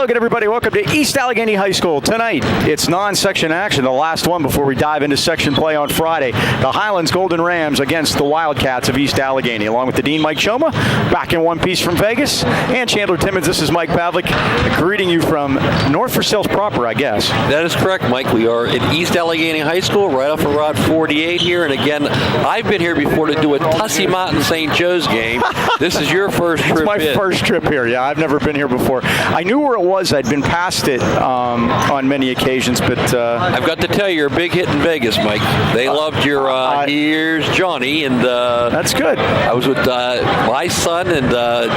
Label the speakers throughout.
Speaker 1: Hello again, everybody. Welcome to East Allegheny High School. Tonight, it's non-section action, the last one before we dive into section play on Friday. The Highlands Golden Rams against the Wildcats of East Allegheny, along with the Dean, Mike Choma, back in one piece from Vegas, and Chandler Timmons. This is Mike Pavlik, greeting you from North Versailles proper, I guess.
Speaker 2: That is correct, Mike. We are at East Allegheny High School, right off of Route 48 here. And again, I've been here before to do a Tussey Mountain St. Joe's game. This is your first trip
Speaker 1: It's my
Speaker 2: in.
Speaker 1: first trip here. Yeah, I've never been here before. I knew where it was. I'd been past it on many occasions, but
Speaker 2: I've got to tell you, you're a big hit in Vegas, Mike. They loved your Here's Johnny, and
Speaker 1: that's good.
Speaker 2: I was with my son and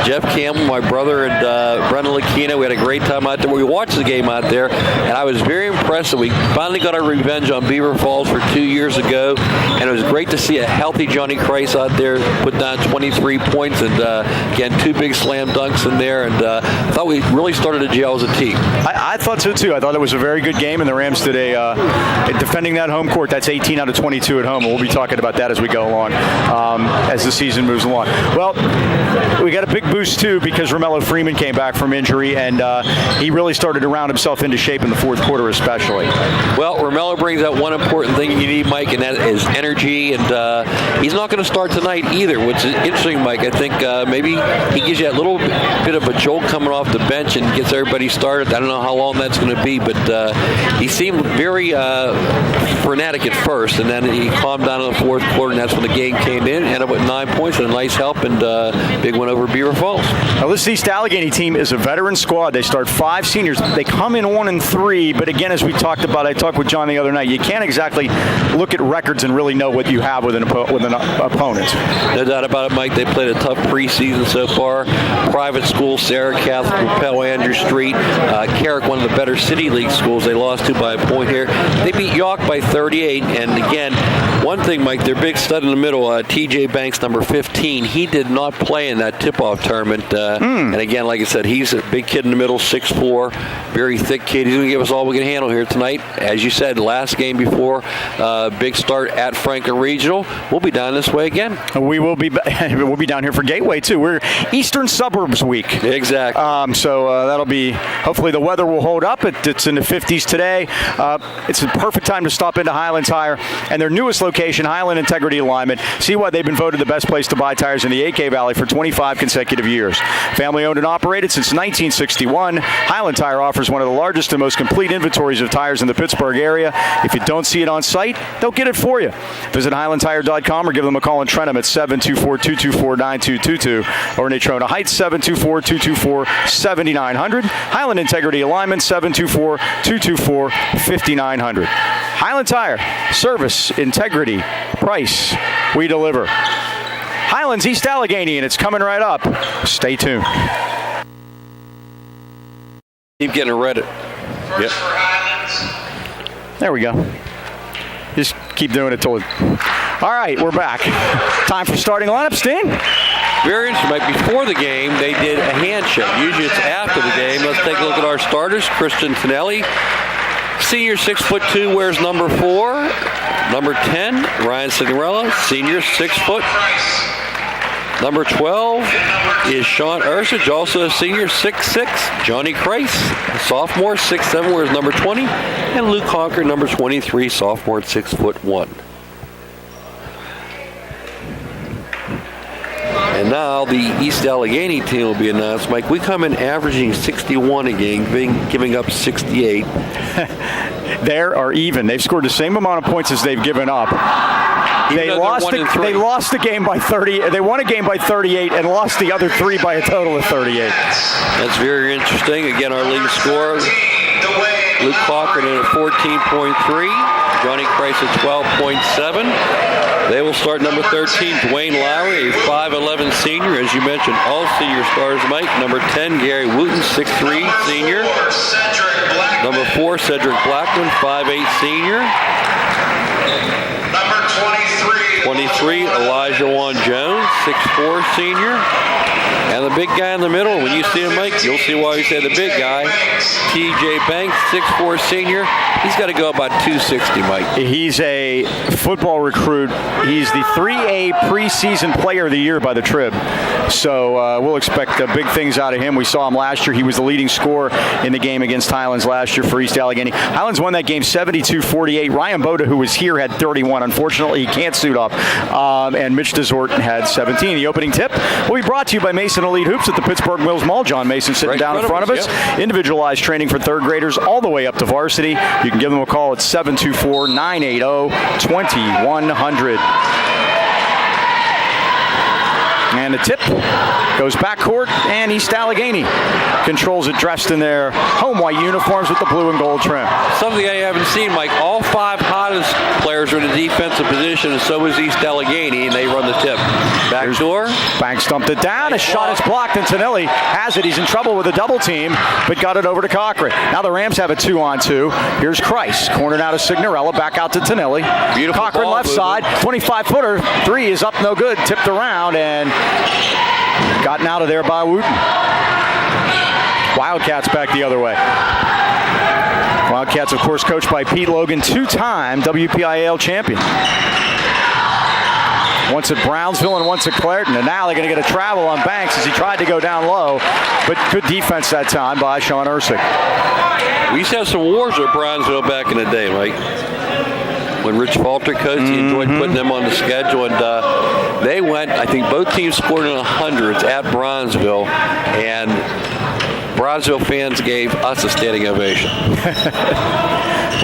Speaker 2: Jeff Campbell, my brother, and Brendan Lakina. We had a great time out there. We watched the game out there, and I was very impressed that we finally got our revenge on Beaver Falls for 2 years ago, and it was great to see a healthy Johnny Christ out there put down 23 points, and again, 2 big slam dunks in there, and I thought we really started to gel as a team.
Speaker 1: I thought so too. I thought it was a very good game, and the Rams today defending that home court. That's 18 out of 22 at home, and we'll be talking about that as we go along, as the season moves along. Well, we got a big boost too because Romello Freeman came back from injury, and he really started to round himself into shape in the fourth quarter especially.
Speaker 2: Well, Romello brings out one important thing you need, Mike, and that is energy, and he's not going to start tonight either, which is interesting, Mike. I think maybe he gives you a little bit of a jolt coming off the bench and gets everybody started. I don't know how long that's going to be, but he seemed very frenetic at first, and then he calmed down in the fourth quarter, and that's when the game came in. Ended up with 9 points and a nice help, and big one over Beaver Falls.
Speaker 1: Now, this East Allegheny team is a veteran squad. They start 5 seniors. They come in 1-3, but again, as we talked about, I talked with John the other night, you can't exactly look at records and really know what you have with an opponent.
Speaker 2: No doubt about it, Mike. They played a tough preseason so far. Private school, Sarah Catholic, Pell Andrew Street, Carrick, one of the better City League schools. They lost to by a point here. They beat York by 38, and again, one thing, Mike, their big stud in the middle, T.J. Banks, number 15, he did not play in that tip-off tournament. And again, like I said, he's a big kid in the middle, 6'4", very thick kid. He's going to give us all we can handle here tonight. As you said, last game before, big start at Franklin Regional. We'll be down this way again.
Speaker 1: We will be we'll be down here for Gateway, too. We're Eastern Suburbs Week.
Speaker 2: Exactly.
Speaker 1: So that'll be, hopefully the weather will hold up. It's in the 50s today. It's a perfect time to stop into Highland Tire and their newest location, Highland Integrity Alignment. See why they've been voted the best place to buy tires in the AK Valley for 25 consecutive years. Family owned and operated since 1961, Highland Tire offers one of the largest and most complete inventories of tires in the Pittsburgh area. If you don't see it on site, they'll get it for you. Visit HighlandTire.com or give them a call in Trentham at 724-224-9222 or in Natrona Heights, 724-224-7900. Highland Integrity Alignment, 724-224-5900. Highland Tire, service, integrity, price, we deliver. Highlands, East Allegheny, and it's coming right up. Stay tuned.
Speaker 2: Keep getting read it. Yep.
Speaker 1: There we go. Just keep doing it till it. All right, we're back. Time for starting lineup, Sting.
Speaker 2: Very interesting, Mike. Before the game, they did a handshake. Usually it's after the game. Let's take a look at our starters. Christian Tonelli, senior, 6'2", wears number 4. Number 10, Ryan Signorella, senior, 6 foot. Number 12 is Sean Ursich, also a senior, 6'6". Johnny Christ, sophomore, 6'7", wears number 20. And Luke Honker, number 23, sophomore, 6'1". And now the East Allegheny team will be announced. Mike, we come in averaging 61 a game, giving up 68.
Speaker 1: There are even. They've scored the same amount of points as they've given up. They lost the game by 30. They won a game by 38 and lost the other 3 by a total of 38.
Speaker 2: That's very interesting. Again, our league scorer, Luke Cochran at 14.3. Johnny Christ at 12.7. They will start number 13, Dwayne Lowry, a 5'11 senior. As you mentioned, all senior stars, Mike. Number 10, Gary Wooten, 6'3 senior. Number 4, Cedric Blackman, 5'8 senior. Number 23, Elijah Juan Jones, 6'4 senior. And the big guy in the middle, when you see him, Mike, you'll see why we say the big guy. T.J. Banks, 6'4" senior. He's got to go about 260, Mike.
Speaker 1: He's a football recruit. He's the 3A preseason player of the year by the Trib. So we'll expect big things out of him. We saw him last year. He was the leading scorer in the game against Highlands last year for East Allegheny. Highlands won that game 72-48. Ryan Boda, who was here, had 31. Unfortunately, he can't suit up. And Mitch DeZort had 17. The opening tip will be brought to you by Mason Elite Hoops at the Pittsburgh Mills Mall. John Mason sitting right down in front of us. Yep. Individualized training for third graders all the way up to varsity. You can give them a call at 724-980-2100. And the tip goes backcourt, and East Allegheny controls it, dressed in their home white uniforms with the blue and gold trim.
Speaker 2: Something I haven't seen, Mike. All 5 hottest players are in the defensive position, and so is East Allegheny, and they run the tip. Backdoor.
Speaker 1: Banks dumped it down. His shot is blocked, and Tonelli has it. He's in trouble with a double team, but got it over to Cochran. Now the Rams have a 2-on-2. Here's Christ. Cornered out of Signorella. Back out to Tonelli.
Speaker 2: Beautiful
Speaker 1: Cochran
Speaker 2: ball
Speaker 1: left
Speaker 2: movement.
Speaker 1: side. 25-footer. 3 is up, no good. Tipped around, and gotten out of there by Wooten. Wildcats back the other way. Wildcats, of course, coached by Pete Logan, 2-time WPIAL champion. Once at Brownsville and once at Clairton. And now they're going to get a travel on Banks as he tried to go down low. But good defense that time by Sean Ursig.
Speaker 2: We used to have some wars at Brownsville back in the day, Mike. When Rich Falter coached, he enjoyed putting them on the schedule. And they went, I think both teams scored in the hundreds at Bronzeville, and Bronzeville fans gave us a standing ovation.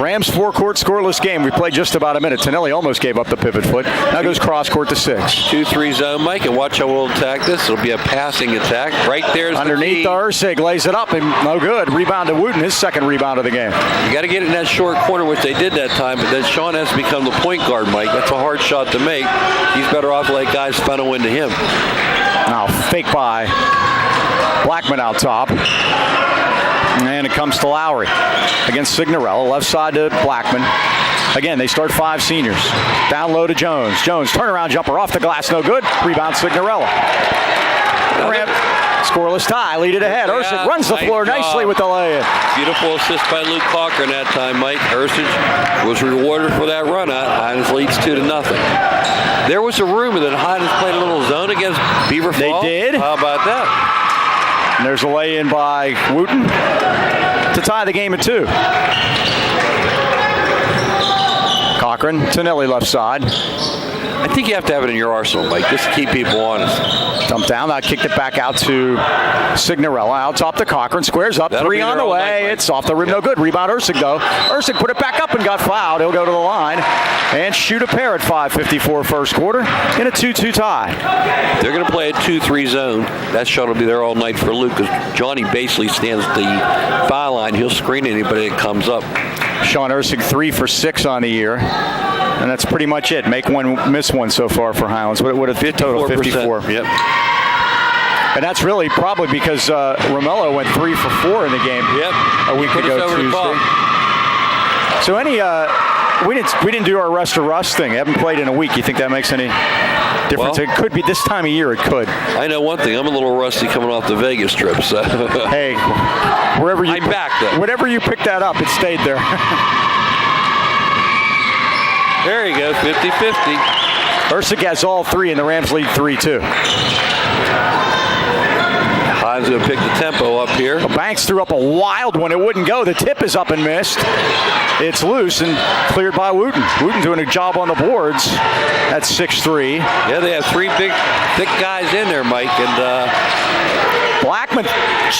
Speaker 1: Rams 4-court scoreless game. We played just about a minute. Tonelli almost gave up the pivot foot. Now goes cross court to 6.
Speaker 2: 2-3 zone, Mike, and watch how we'll attack this. It'll be a passing attack. Right there's
Speaker 1: underneath
Speaker 2: the
Speaker 1: Ursig, lays it up, and no good. Rebound to Wooten, his second rebound of the game.
Speaker 2: You got to get it in that short corner, which they did that time, but then Sean has to become the point guard, Mike. That's a hard shot to make. He's better off to let guys funnel into him.
Speaker 1: Now fake by Blackman out top. And it comes to Lowry against Signorella. Left side to Blackman. Again, they start 5 seniors. Down low to Jones. Jones, turnaround jumper off the glass, no good. Rebound Signorella. Scoreless tie, lead it ahead. Ursig runs the floor nicely with the lay-in.
Speaker 2: Beautiful assist by Luke Cochran that time, Mike. Ursig was rewarded for that run out. Highlands leads 2-0. There was a rumor that Highlands played a little zone against Beaver Falls.
Speaker 1: They did.
Speaker 2: How about that?
Speaker 1: And there's a lay-in by Wooten to tie the game at 2. Cochran, Tonelli left side.
Speaker 2: I think you have to have it in your arsenal, Mike, just to keep people honest.
Speaker 1: Dumped down. Now kicked it back out to Signorella. Out top to Cochran. Squares up.
Speaker 2: That'll
Speaker 1: 3 on the way.
Speaker 2: Night,
Speaker 1: it's off the rim. No good. Rebound Ursig, though. Ursig put it back up and got fouled. He'll go to the line and shoot a pair at 5:54 first quarter in a 2-2 tie.
Speaker 2: They're going to play a 2-3 zone. That shot will be there all night for Luke because Johnny basically stands at the foul line. He'll screen anybody that comes up.
Speaker 1: Sean Ursig 3 for 6 on the year. And that's pretty much it. Make one, miss one so far for Highlands. What a total of 54.
Speaker 2: Yep.
Speaker 1: And that's really probably because Romello went 3 for 4 in the game.
Speaker 2: Yep.
Speaker 1: A week ago Tuesday. So we didn't do our rest or rust thing. Haven't played in a week. You think that makes any difference?
Speaker 2: Well,
Speaker 1: it could be this time of year. It could.
Speaker 2: I know one thing. I'm a little rusty coming off the Vegas trip. So
Speaker 1: hey, wherever you
Speaker 2: I'm back though.
Speaker 1: Whatever you picked that up, it stayed there.
Speaker 2: There you go, 50-50.
Speaker 1: Ursig has all 3, and the Rams lead 3-2.
Speaker 2: Highlands going to pick the tempo up here.
Speaker 1: Well, Banks threw up a wild one. It wouldn't go. The tip is up and missed. It's loose and cleared by Wooten. Wooten doing a job on the boards at 6'3".
Speaker 2: Yeah, they have 3 big, thick guys in there, Mike. And
Speaker 1: Blackman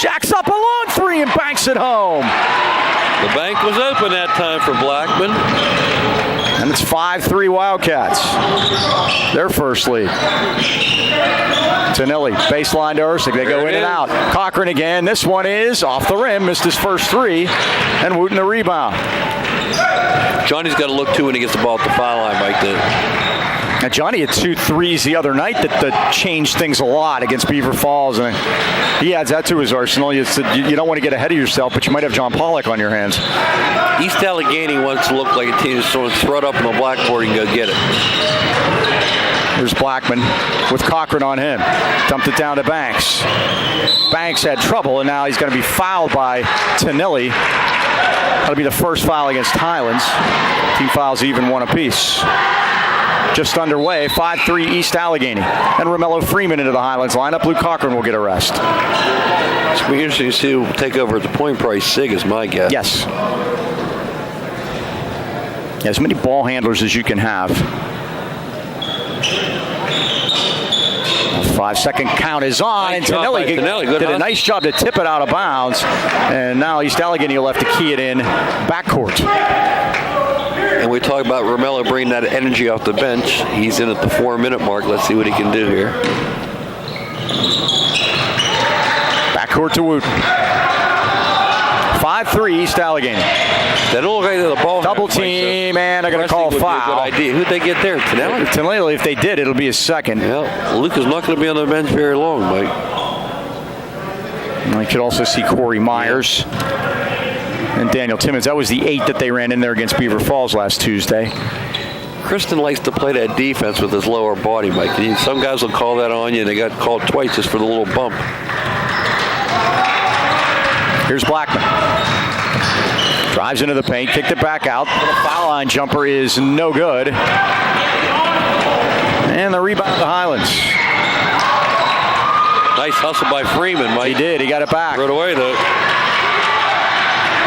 Speaker 1: jacks up a long 3 and banks it home.
Speaker 2: The bank was open that time for Blackman.
Speaker 1: And it's 5-3 Wildcats. Their first lead. Tonelli, baseline to Ursig. They go in and out. Cochran again. This one is off the rim. Missed his first 3. And Wooten the rebound.
Speaker 2: Johnny's got to look, too, when he gets the ball at the foul line, Mike.
Speaker 1: Now, Johnny had 2 threes the other night that changed things a lot against Beaver Falls, and he adds that to his arsenal. You don't want to get ahead of yourself, but you might have John Pollock on your hands.
Speaker 2: East Allegheny wants to look like a team that's someone throw it up on the blackboard and go get it.
Speaker 1: Here's Blackman with Cochran on him. Dumped it down to Banks. Banks had trouble, and now he's going to be fouled by Tanilli. That'll be the first foul against Highlands. Team fouls even one apiece. Just underway, 5-3 East Allegheny. And Romello Freeman into the Highlands lineup. Luke Cochran will get a rest.
Speaker 2: It's going to be interesting to see who will take over at the point. Probably Sig is my guess.
Speaker 1: Yes. As many ball handlers as you can have. A 5-second count is on,
Speaker 2: nice,
Speaker 1: and Tanilli did a nice job to tip it out of bounds. And now East Allegheny will have to key it in backcourt.
Speaker 2: And we talk about Romello bringing that energy off the bench. He's in at the 4-minute mark. Let's see what he can do here.
Speaker 1: Backcourt to Wooten. 5-3 East Allegheny.
Speaker 2: That old guy to the ball.
Speaker 1: Double team, and they're going to call a foul.
Speaker 2: Good idea. Who'd they get there? Tanelli?
Speaker 1: Tanelli, if they did, it'll be his second.
Speaker 2: Yeah, Luke is not going to be on the bench very long, Mike.
Speaker 1: And you could also see Corey Myers and Daniel Timmons. That was the 8 that they ran in there against Beaver Falls last Tuesday.
Speaker 2: Kristen likes to play that defense with his lower body, Mike. Some guys will call that on you, and they got called twice just for the little bump.
Speaker 1: Here's Blackman. Drives into the paint, kicked it back out. The foul line jumper is no good. And the rebound to Highlands.
Speaker 2: Nice hustle by Freeman, Mike.
Speaker 1: He did. He got it back.
Speaker 2: Right away, though.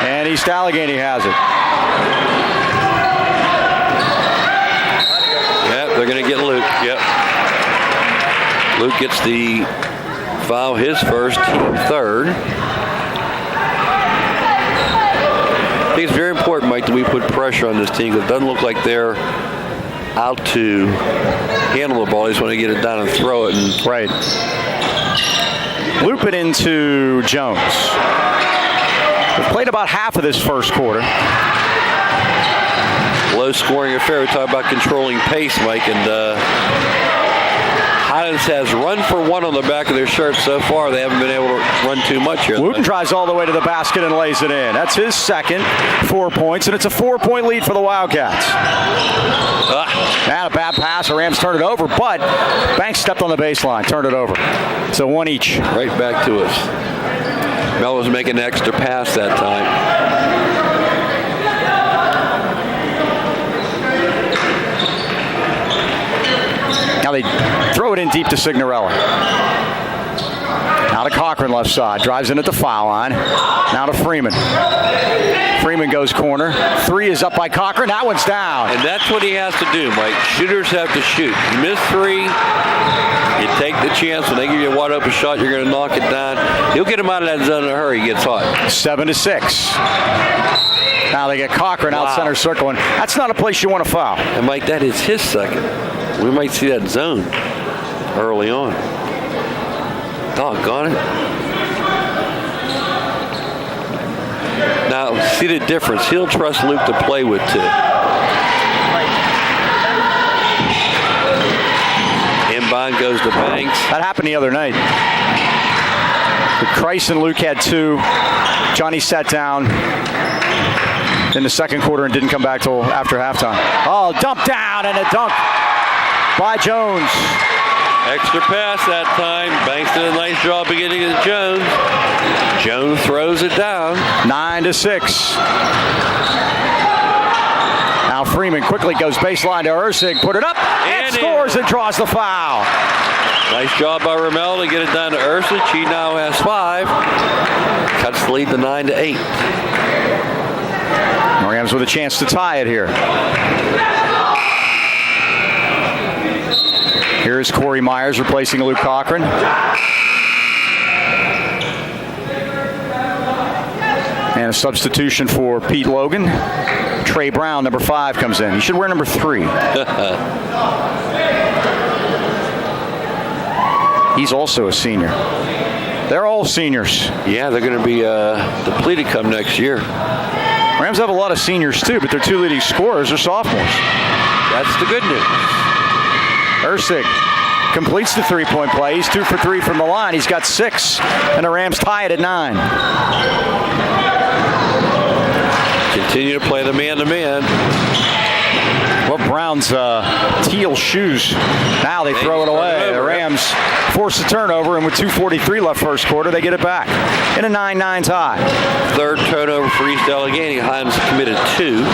Speaker 1: And East Allegheny has it.
Speaker 2: Yep, they're going to get Luke. Yep. Luke gets the foul, his first, team third. I think it's very important, Mike, that we put pressure on this team because it doesn't look like they're out to handle the ball. They just want to get it down and throw it. And
Speaker 1: right. Loop it into Jones. We've played about half of this first quarter.
Speaker 2: Low-scoring affair. We talk about controlling pace, Mike, and Highlands has run for one on the back of their shirt so far. They haven't been able to run too much here.
Speaker 1: Wooten drives all the way to the basket and lays it in. That's his second, 4 points, and it's a 4-point lead for the Wildcats. And a bad pass. The Rams turned it over, but Banks stepped on the baseline, turned it over. So one each.
Speaker 2: Right back to us. Mel was making an extra pass that time.
Speaker 1: Now they throw it in deep to Signorella. Now to Cochran left side. Drives in at the foul line. Now to Freeman. Freeman goes corner. 3 is up by Cochran. That one's down.
Speaker 2: And that's what he has to do, Mike. Shooters have to shoot. You miss 3, you take the chance. When they give you a wide open shot, you're going to knock it down. He'll get him out of that zone in a hurry. He gets hot.
Speaker 1: 7-6. Now they get Cochran out center circle, and that's not a place you want to foul.
Speaker 2: And Mike, that is his second. We might see that zone early on. Doggone it. Now, see the difference. He'll trust Luke to play with, too. Inbound goes to Banks.
Speaker 1: That happened the other night. Christ and Luke had 2. Johnny sat down in the second quarter and didn't come back till after halftime. Oh, dump down and a dunk by Jones.
Speaker 2: Extra pass that time. Banks did a nice job beginning with Jones. Jones throws it down.
Speaker 1: 9-6. Now Freeman quickly goes baseline to Ursig. Put it up and scores and draws the foul.
Speaker 2: Nice job by Romello to get it down to Ursig. He now has 5. Cuts the lead to 9-8.
Speaker 1: Rams with a chance to tie it here. Here's Corey Myers replacing Luke Cochran. And a substitution for Pete Logan. Trey Brown, number 5, comes in. He should wear number 3. He's also a senior. They're all seniors.
Speaker 2: Yeah, they're going to be depleted come next year.
Speaker 1: Rams have a lot of seniors too, but their 2 leading scorers are sophomores.
Speaker 2: That's the good news.
Speaker 1: Ursig completes the 3-point play. He's 2 for 3 from the line. He's got 6, and the Rams tie it at 9.
Speaker 2: Continue to play the man-to-man.
Speaker 1: Well, Love Brown's teal shoes. Now they throw it away. The Rams force a turnover, and with 2:43 left first quarter, they get it back in a 9-9 tie.
Speaker 2: Third turnover for East Allegheny. Highlands committed 2.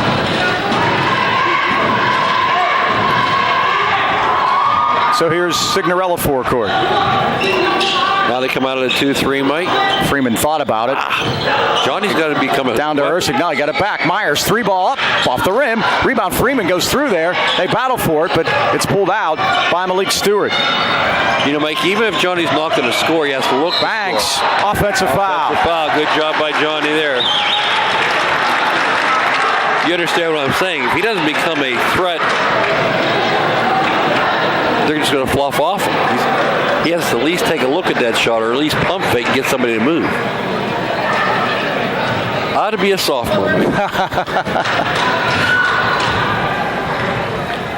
Speaker 1: So here's Signorella forecourt.
Speaker 2: Now they come out of the 2-3, Mike.
Speaker 1: Freeman thought about it.
Speaker 2: Johnny's got to become a...
Speaker 1: Down to Ursig. Now he got it back. Myers, 3-ball up, off the rim. Rebound, Freeman goes through there. They battle for it, but it's pulled out by Malik Stewart.
Speaker 2: You know, Mike, even if Johnny's not going to score, he has to look.
Speaker 1: Banks, offensive foul.
Speaker 2: Good job by Johnny there. You understand what I'm saying? If he doesn't become a threat, they're just going to fluff off him. He has to at least take a look at that shot, or at least pump fake and get somebody to move. Ought to be a sophomore.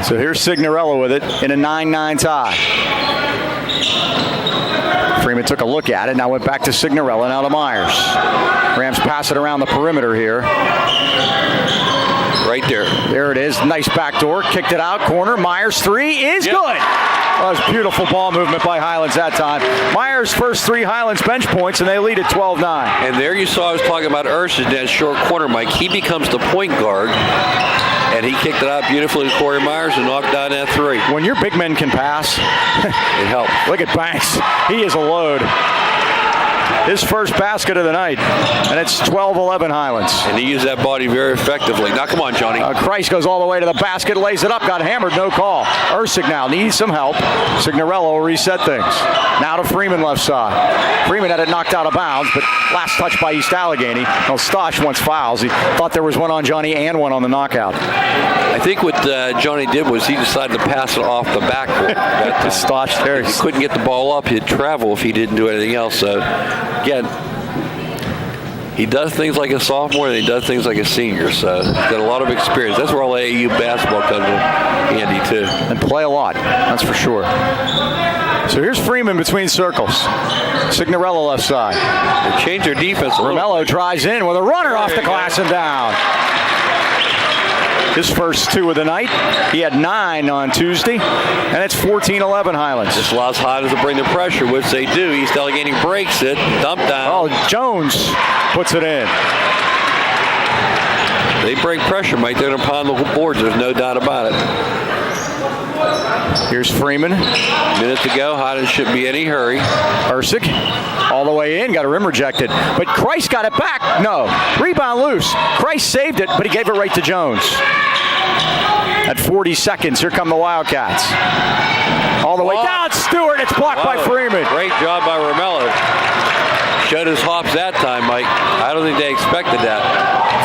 Speaker 1: So here's Signorella with it in a 9-9 tie. Freeman took a look at it, now went back to Signorella, now to Myers. Rams pass it around the perimeter here.
Speaker 2: Right there.
Speaker 1: There it is. Nice backdoor. Kicked it out. Corner. Myers' 3 is good. That was beautiful ball movement by Highlands that time. Myers' first 3 Highlands bench points, and they lead at 12-9.
Speaker 2: And there you saw I was talking about Ursig, that short corner, Mike. He becomes the point guard, and he kicked it out beautifully to Corey Myers and knocked down that 3.
Speaker 1: When your big men can pass,
Speaker 2: it helps.
Speaker 1: Look at Banks. He is a load. His first basket of the night, and it's 12-11 Highlands.
Speaker 2: And he used that body very effectively. Now, come on, Johnny.
Speaker 1: Christ goes all the way to the basket, lays it up, got hammered, no call. Ursig now needs some help. Signorella will reset things. Now to Freeman left side. Freeman had it knocked out of bounds, but last touch by East Allegheny. Well, Stosh wants fouls. He thought there was one on Johnny and one on the knockout.
Speaker 2: I think what Johnny did was he decided to pass it off the backcourt.
Speaker 1: Stosh there.
Speaker 2: He couldn't get the ball up. He'd travel if he didn't do anything else. So, again, he does things like a sophomore and he does things like a senior. So he's got a lot of experience. That's where all AAU basketball comes in handy, too.
Speaker 1: And play a lot. That's for sure. So here's Freeman between circles. Signorella left side.
Speaker 2: They changed their defense a little.
Speaker 1: Romello drives in with a runner off the glass and down. His first 2 of the night. He had 9 on Tuesday, and it's 14-11 Highlands.
Speaker 2: This allows Highlands to bring the pressure, which they do. East Allegheny breaks it, dump down.
Speaker 1: Oh, Jones puts it in.
Speaker 2: They bring pressure, Mike. They're going to pound the boards. There's no doubt about it.
Speaker 1: Here's Freeman.
Speaker 2: Minute to go. Highlands shouldn't be any hurry.
Speaker 1: Ursig all the way in, got a rim rejected. But Christ got it back. No. Rebound loose. Christ saved it, but he gave it right to Jones. At 40 seconds, here come the Wildcats. All the way down. Stewart, it's blocked by Freeman.
Speaker 2: Great job by Romello. Showed his hops that time, Mike. I don't think they expected that.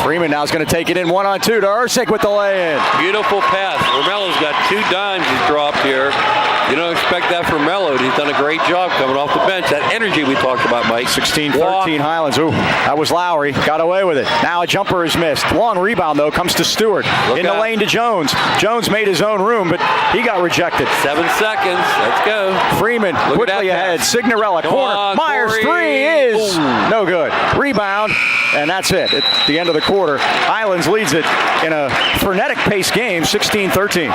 Speaker 1: Freeman now is going to take it in 1-on-2 to Ursig with the lay-in.
Speaker 2: Beautiful pass. Romello's got 2 dimes he's dropped here. You don't expect that from Mello. He's done a great job coming off the bench. That energy we talked about, Mike.
Speaker 1: 16-13 Highlands. Ooh, that was Lowry. Got away with it. Now a jumper is missed. Long rebound, though, comes to Stewart. In the lane to Jones. Jones made his own room, but he got rejected.
Speaker 2: 7 seconds. Let's go.
Speaker 1: Freeman quickly ahead. Signorella, corner. Myers, 3 is no good. Rebound, and that's it. At the end of the quarter, Highlands leads it in a frenetic pace game, 16-13.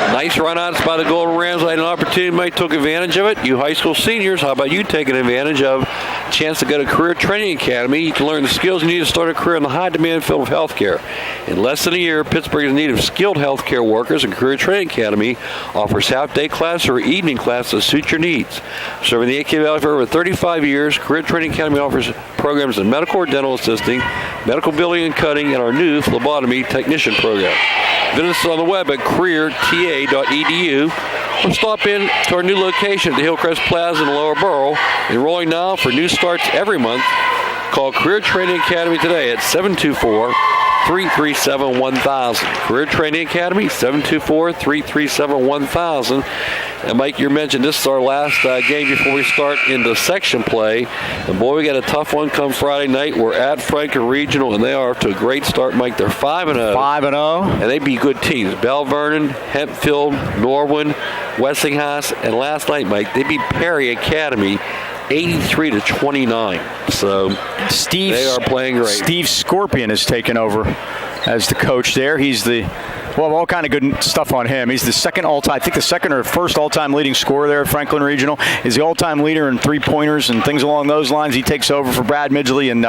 Speaker 2: Nice run-outs by the Golden Rams. I had an opportunity, Mike, took advantage of it. You high school seniors, how about you taking advantage of a chance to go to Career Training Academy? You can learn the skills you need to start a career in the high-demand field of healthcare. In less than a year, Pittsburgh is in need of skilled healthcare workers, and Career Training Academy offers half-day classes or evening classes to suit your needs. Serving the AK Valley for over 35 years, Career Training Academy offers programs in medical or dental assisting, medical billing and cutting, and our new phlebotomy technician program. Visit us on the web at careerta.edu or stop in to our new location at the Hillcrest Plaza in the Lower Borough. Enrolling now for new starts every month. Call Career Training Academy today at 724-337-1000. Career Training Academy, 724-337-1000. And Mike, you mentioned this is our last game before we start into section play. And boy, we got a tough one come Friday night. We're at Franklin Regional, and they are off to a great start, Mike. They're 5-0. 5-0. And they beat good teams. Bell Vernon, Hempfield, Norwin, Westinghouse. And last night, Mike, they beat Perry Academy 83-29. So they are playing great.
Speaker 1: Steve Scorpion has taken over as the coach there. He's the Well, all kind of good stuff on him. He's the second all-time, I think the second or first all-time leading scorer there at Franklin Regional. He's the all-time leader in three-pointers and things along those lines. He takes over for Brad Midgley, and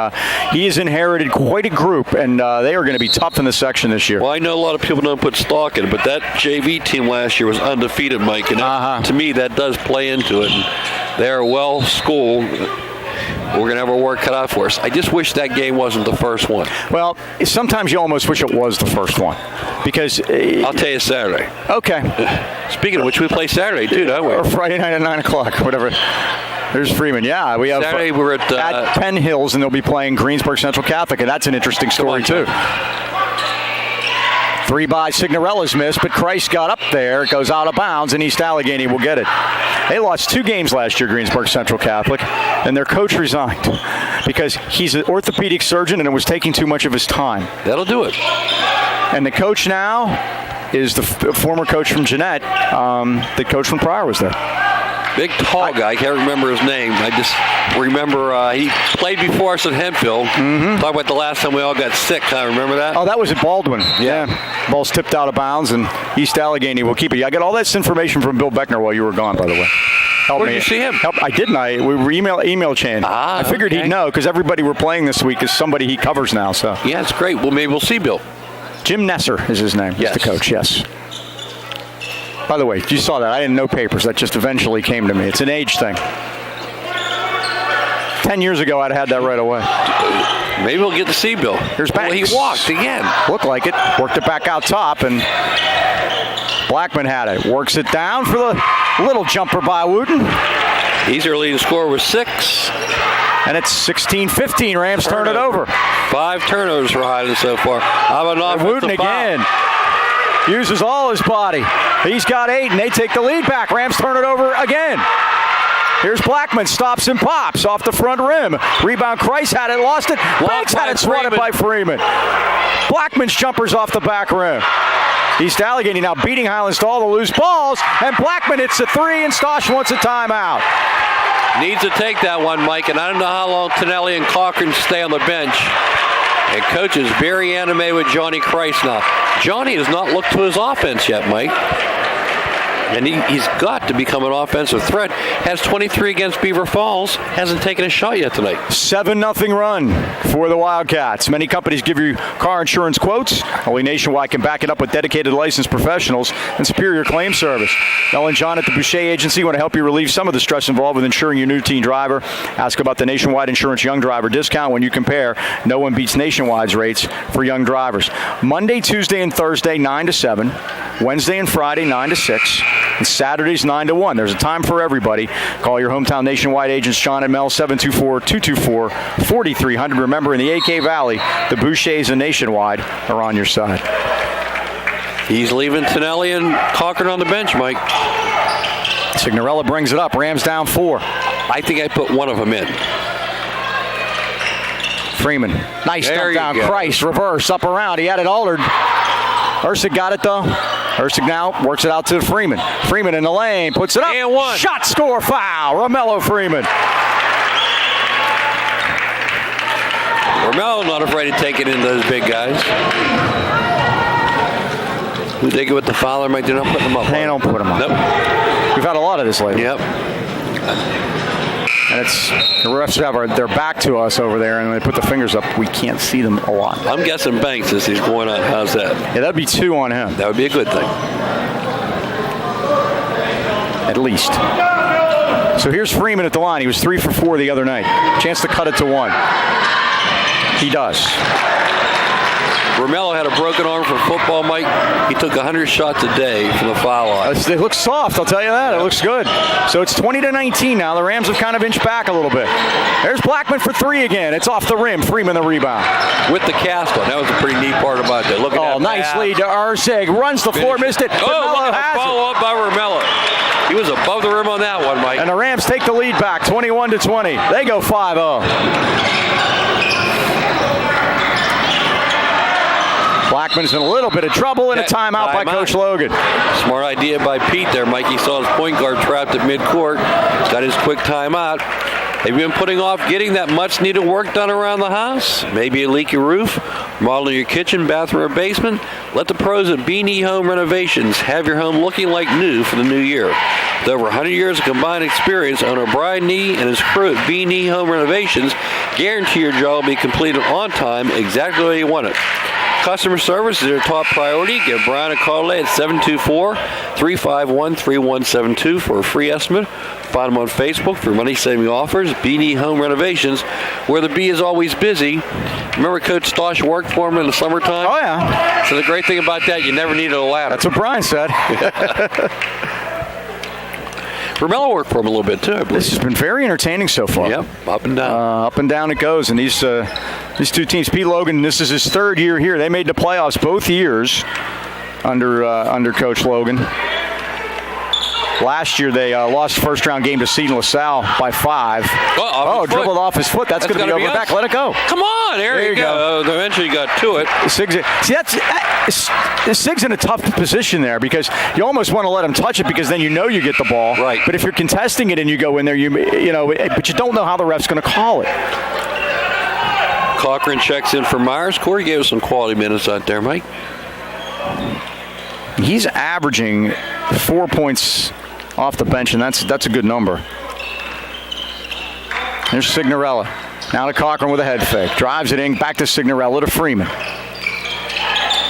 Speaker 1: he has inherited quite a group, and they are going to be tough in the section this year.
Speaker 2: Well, I know a lot of people don't put stock in it, but that JV team last year was undefeated, Mike, and that, to me, that does play into it. And they're well-schooled. We're going to have our work cut out for us. I just wish that game wasn't the first one.
Speaker 1: Well, sometimes you almost wish it was the first one. Because
Speaker 2: I'll tell you Saturday.
Speaker 1: Okay.
Speaker 2: Speaking of which, we play Saturday, too, don't we?
Speaker 1: Or Friday night at 9 o'clock, whatever. There's Freeman. Yeah, we have
Speaker 2: Saturday we're
Speaker 1: at Penn Hills, and they'll be playing Greensburg Central Catholic, and that's an interesting story, too. 3 by Signorella's missed, but Christ got up there. It goes out of bounds, and East Allegheny will get it. They lost 2 games last year, Greensburg Central Catholic, and their coach resigned because he's an orthopedic surgeon, and it was taking too much of his time.
Speaker 2: That'll do it.
Speaker 1: And the coach now is the former coach from Jeanette. The coach from Pryor was there.
Speaker 2: Big, tall guy. I can't remember his name. I just remember he played before us at Hempfield. Talk about the last time we all got sick. I remember that.
Speaker 1: Oh, that was at Baldwin. Yeah. Ball's tipped out of bounds, and East Allegheny will keep it. I got all this information from Bill Beckner while you were gone, by the way.
Speaker 2: Where did you see him?
Speaker 1: I didn't. We were email chain. I figured he'd know because everybody we're playing this week is somebody he covers now. So
Speaker 2: yeah, it's great. Well, maybe we'll see Bill.
Speaker 1: Jim Nesser is his name.
Speaker 2: Yes.
Speaker 1: He's the coach. Yes. By the way, you saw that. I didn't know papers. That just eventually came to me. It's an age thing. 10 years ago, I'd had that right away.
Speaker 2: Maybe we'll get to see Bill.
Speaker 1: Here's Banks.
Speaker 2: Well, he walked again.
Speaker 1: Looked like it. Worked it back out top, and Blackman had it. Works it down for the little jumper by Wooten.
Speaker 2: He's their leading scorer with 6.
Speaker 1: And it's 16-15. Rams turn it over.
Speaker 2: 5 turnovers for Highlands so far. How about an offensive
Speaker 1: Wooten again. Uses all his body. He's got 8, and they take the lead back. Rams turn it over again. Here's Blackman. Stops and pops off the front rim. Rebound. Christ had it. Lost it. Banks had it. Swatted by Freeman. Blackman's jumper's off the back rim. East Allegheny now beating Highlands to all the loose balls. And Blackman hits a 3, and Stosh wants a timeout.
Speaker 2: Needs to take that one, Mike. And I don't know how long Tonelli and Cochran stay on the bench. And coach is very animated with Johnny Christ now. Johnny has not looked to his offense yet, Mike. And he's got to become an offensive threat. Has 23 against Beaver Falls. Hasn't taken a shot yet tonight.
Speaker 1: 7-0 run for the Wildcats. Many companies give you car insurance quotes. Only Nationwide can back it up with dedicated licensed professionals and superior claim service. Mel and John at the Boucher Agency want to help you relieve some of the stress involved with insuring your new teen driver. Ask about the Nationwide Insurance Young Driver discount when you compare. No one beats Nationwide's rates for young drivers. Monday, Tuesday, and Thursday, 9 to 7. Wednesday and Friday, 9 to 6. And Saturdays, 9 to 1. There's a time for everybody. Call your hometown Nationwide agents, Sean and Mel, 724-224-4300. Remember, in the AK Valley, the Bouchers and Nationwide are on your side.
Speaker 2: He's leaving Tonelli and Cochran on the bench, Mike.
Speaker 1: Signorella brings it up. Rams down 4.
Speaker 2: I think I put one of them in.
Speaker 1: Freeman. Nice
Speaker 2: there
Speaker 1: dump down. Christ, reverse, up around. He had it altered. Ursig got it, though. Ursig now works it out to Freeman. Freeman in the lane, puts it up.
Speaker 2: And 1.
Speaker 1: Shot, score, foul. Romello Freeman.
Speaker 2: Romello not afraid to take it into those big guys. Who they go with the foul, Mike? They're not putting them up.
Speaker 1: They don't put them up.
Speaker 2: Nope.
Speaker 1: We've had a lot of this lately.
Speaker 2: Yep.
Speaker 1: And it's the refs have their back to us over there, and they put the fingers up. We can't see them a lot.
Speaker 2: I'm guessing Banks as he's going on. How's that?
Speaker 1: Yeah, that'd be 2 on him.
Speaker 2: That would be a good thing.
Speaker 1: At least. So here's Freeman at the line. He was 3 for 4 the other night. Chance to cut it to 1. He does.
Speaker 2: Romello had a broken arm for football, Mike. He took 100 shots a day from the foul line.
Speaker 1: It looks soft, I'll tell you that. It looks good. So it's 20-19 now. The Rams have kind of inched back a little bit. There's Blackman for 3 again. It's off the rim. Freeman the rebound.
Speaker 2: With the cast on. That was a pretty neat part about that. Look at that.
Speaker 1: Nice lead to Ursig. Runs the floor, missed it.
Speaker 2: Oh, follow up by Romello. He was above the rim on that one, Mike.
Speaker 1: And the Rams take the lead back, 21-20. They go 5-0. Blackman's in a little bit of trouble and a timeout by Coach Logan.
Speaker 2: Smart idea by Pete there, Mike. He saw his point guard trapped at midcourt. Got his quick timeout. Have you been putting off getting that much-needed work done around the house? Maybe a leaky roof, remodeling your kitchen, bathroom, or basement? Let the pros at B&E Home Renovations have your home looking like new for the new year. With over 100 years of combined experience, owner Brian Nee and his crew at B&E Home Renovations guarantee your job will be completed on time, exactly the way you want it. Customer service is their top priority. Give Brian a call today at 724-351-3172 for a free estimate. Find them on Facebook for money-saving offers. B&E Home Renovations, where the bee is always busy. Remember Coach Stosh worked for him in the summertime?
Speaker 1: Oh, yeah.
Speaker 2: So the great thing about that, you never needed a ladder.
Speaker 1: That's what Brian said.
Speaker 2: Romello worked for him a little bit, too, I believe.
Speaker 1: This has been very entertaining so far.
Speaker 2: Yep, up and down.
Speaker 1: Up and down it goes. And these two teams, Pete Logan, this is his third year here. They made the playoffs both years under Coach Logan. Last year they lost the first-round game to Seton LaSalle by 5. Dribbled off his foot. That's going to be over the back. Let it go.
Speaker 2: Come on, there you go. Eventually got to it.
Speaker 1: Sig's in a tough position there because you almost want to let him touch it because then you know you get the ball.
Speaker 2: Right.
Speaker 1: But if you're contesting it and you go in there, but you don't know how the ref's going to call it.
Speaker 2: Cochran checks in for Myers. Corey gave us some quality minutes out there, Mike.
Speaker 1: He's averaging 4 points off the bench, and that's a good number. There's Signorella. Now to Cochran with a head fake. Drives it in, back to Signorella to Freeman.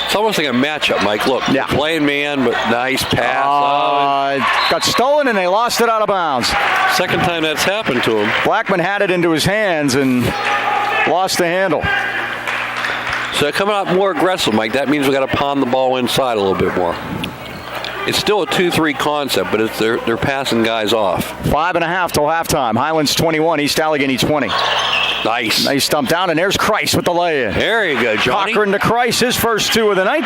Speaker 2: It's almost like a matchup, Mike. Look, playing man, but nice pass.
Speaker 1: Got stolen, and they lost it out of bounds.
Speaker 2: Second time that's happened to him.
Speaker 1: Blackman had it into his hands and lost the handle.
Speaker 2: So coming out more aggressive, Mike. That means we got to pound the ball inside a little bit more. It's still a 2-3 concept, but they're passing guys off.
Speaker 1: 5.5 till halftime. Highlands 21, East Allegheny 20.
Speaker 2: Nice.
Speaker 1: Nice stump down, and there's Christ with the lay-in.
Speaker 2: There you go, Johnny.
Speaker 1: Cochran to Christ, his first 2 of the night.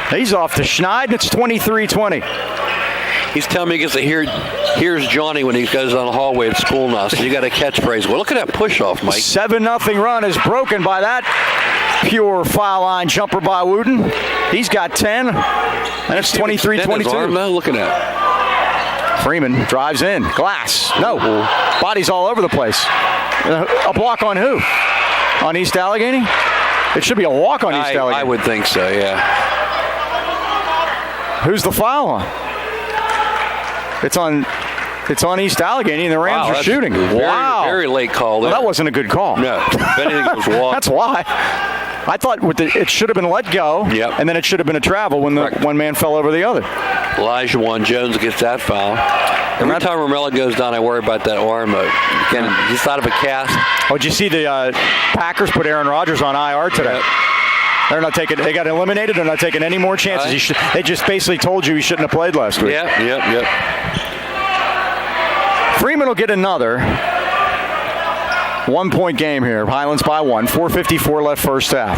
Speaker 1: He's off to Schneid, and it's 23-20.
Speaker 2: He's telling me he gets to here's Johnny when he goes down the hallway at school now, so you got a catchphrase. Well, look at that push-off, Mike.
Speaker 1: 7-0 run is broken by that pure foul line jumper by Wooten. He's got 10, and it's 23-22.
Speaker 2: Look at that.
Speaker 1: Freeman drives in. Glass. No. Bodies all over the place. A block on who? On East Allegheny? It should be a walk on East Allegheny.
Speaker 2: I would think so, yeah.
Speaker 1: Who's the foul on? It's on East Allegheny, and the Rams are shooting.
Speaker 2: Wow. Very late call there.
Speaker 1: Well, that wasn't a good call.
Speaker 2: No. If anything, it was walk.
Speaker 1: That's why. I thought it should have been let go, and then it should have been a travel when the one man fell over the other.
Speaker 2: Elijah Jones gets that foul. Every time Romello goes down, I worry about that arm. He's out of a cast.
Speaker 1: Oh, did you see the Packers put Aaron Rodgers on IR today? Yep. They're not taking. They got eliminated. They're not taking any more chances. They just basically told you he shouldn't have played last week.
Speaker 2: Yep.
Speaker 1: Freeman will get another 1-point game here. Highlands by 1. 4:54 left first half.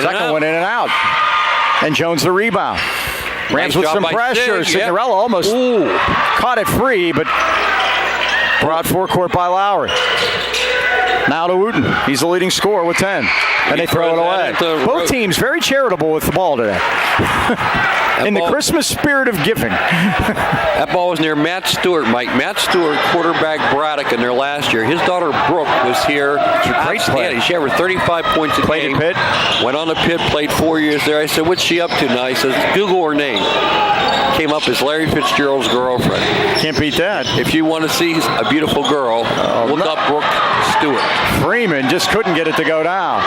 Speaker 1: Second one in and out. And Jones the rebound. Rams with some pressure. Signorella almost caught it free, but brought forecourt by Lowry. Now to Wooten. He's the leading scorer with 10. And they throw it away. Both teams very charitable with the ball today. In the Christmas spirit of giving.
Speaker 2: That ball was near Matt Stewart, Mike. Matt Stewart, quarterback Braddock in there last year. His daughter Brooke was here.
Speaker 1: Great play.
Speaker 2: She averaged 35 points a game.
Speaker 1: Played at Pitt.
Speaker 2: Went on to Pitt, played 4 years there. I said, what's she up to now? He says, Google her name. Came up as Larry Fitzgerald's girlfriend.
Speaker 1: Can't beat that.
Speaker 2: If you want to see a beautiful girl, look up Brooke Stewart.
Speaker 1: Freeman just couldn't get it to go down.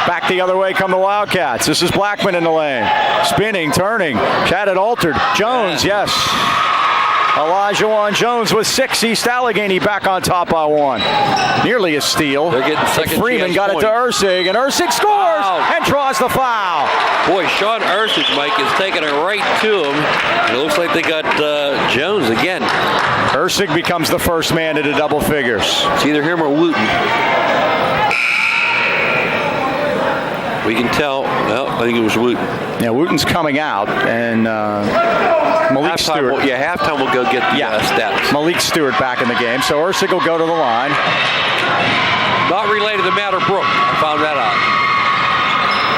Speaker 1: Back the other way come the Wildcats. This is Blackman in the lane. Spinning, turning. Had it altered. Jones, yes. Elijah Jones with 6. East Allegheny back on top by 1. Nearly a steal.
Speaker 2: They're getting second.
Speaker 1: Freeman got it to Ursig, and Ursig scores and draws the foul.
Speaker 2: Boy, Sean Ursig, Mike, is taking it right to him. It looks like they got Jones again.
Speaker 1: Ursig becomes the first man into double figures.
Speaker 2: It's either him or Wooten. We can tell. Well, I think it was Wooten.
Speaker 1: Yeah, Wooten's coming out, and Malik Stewart.
Speaker 2: Halftime we'll go get the stats.
Speaker 1: Malik Stewart back in the game, so Ursig will go to the line.
Speaker 2: Not related to Matt or Brooke. I found that out.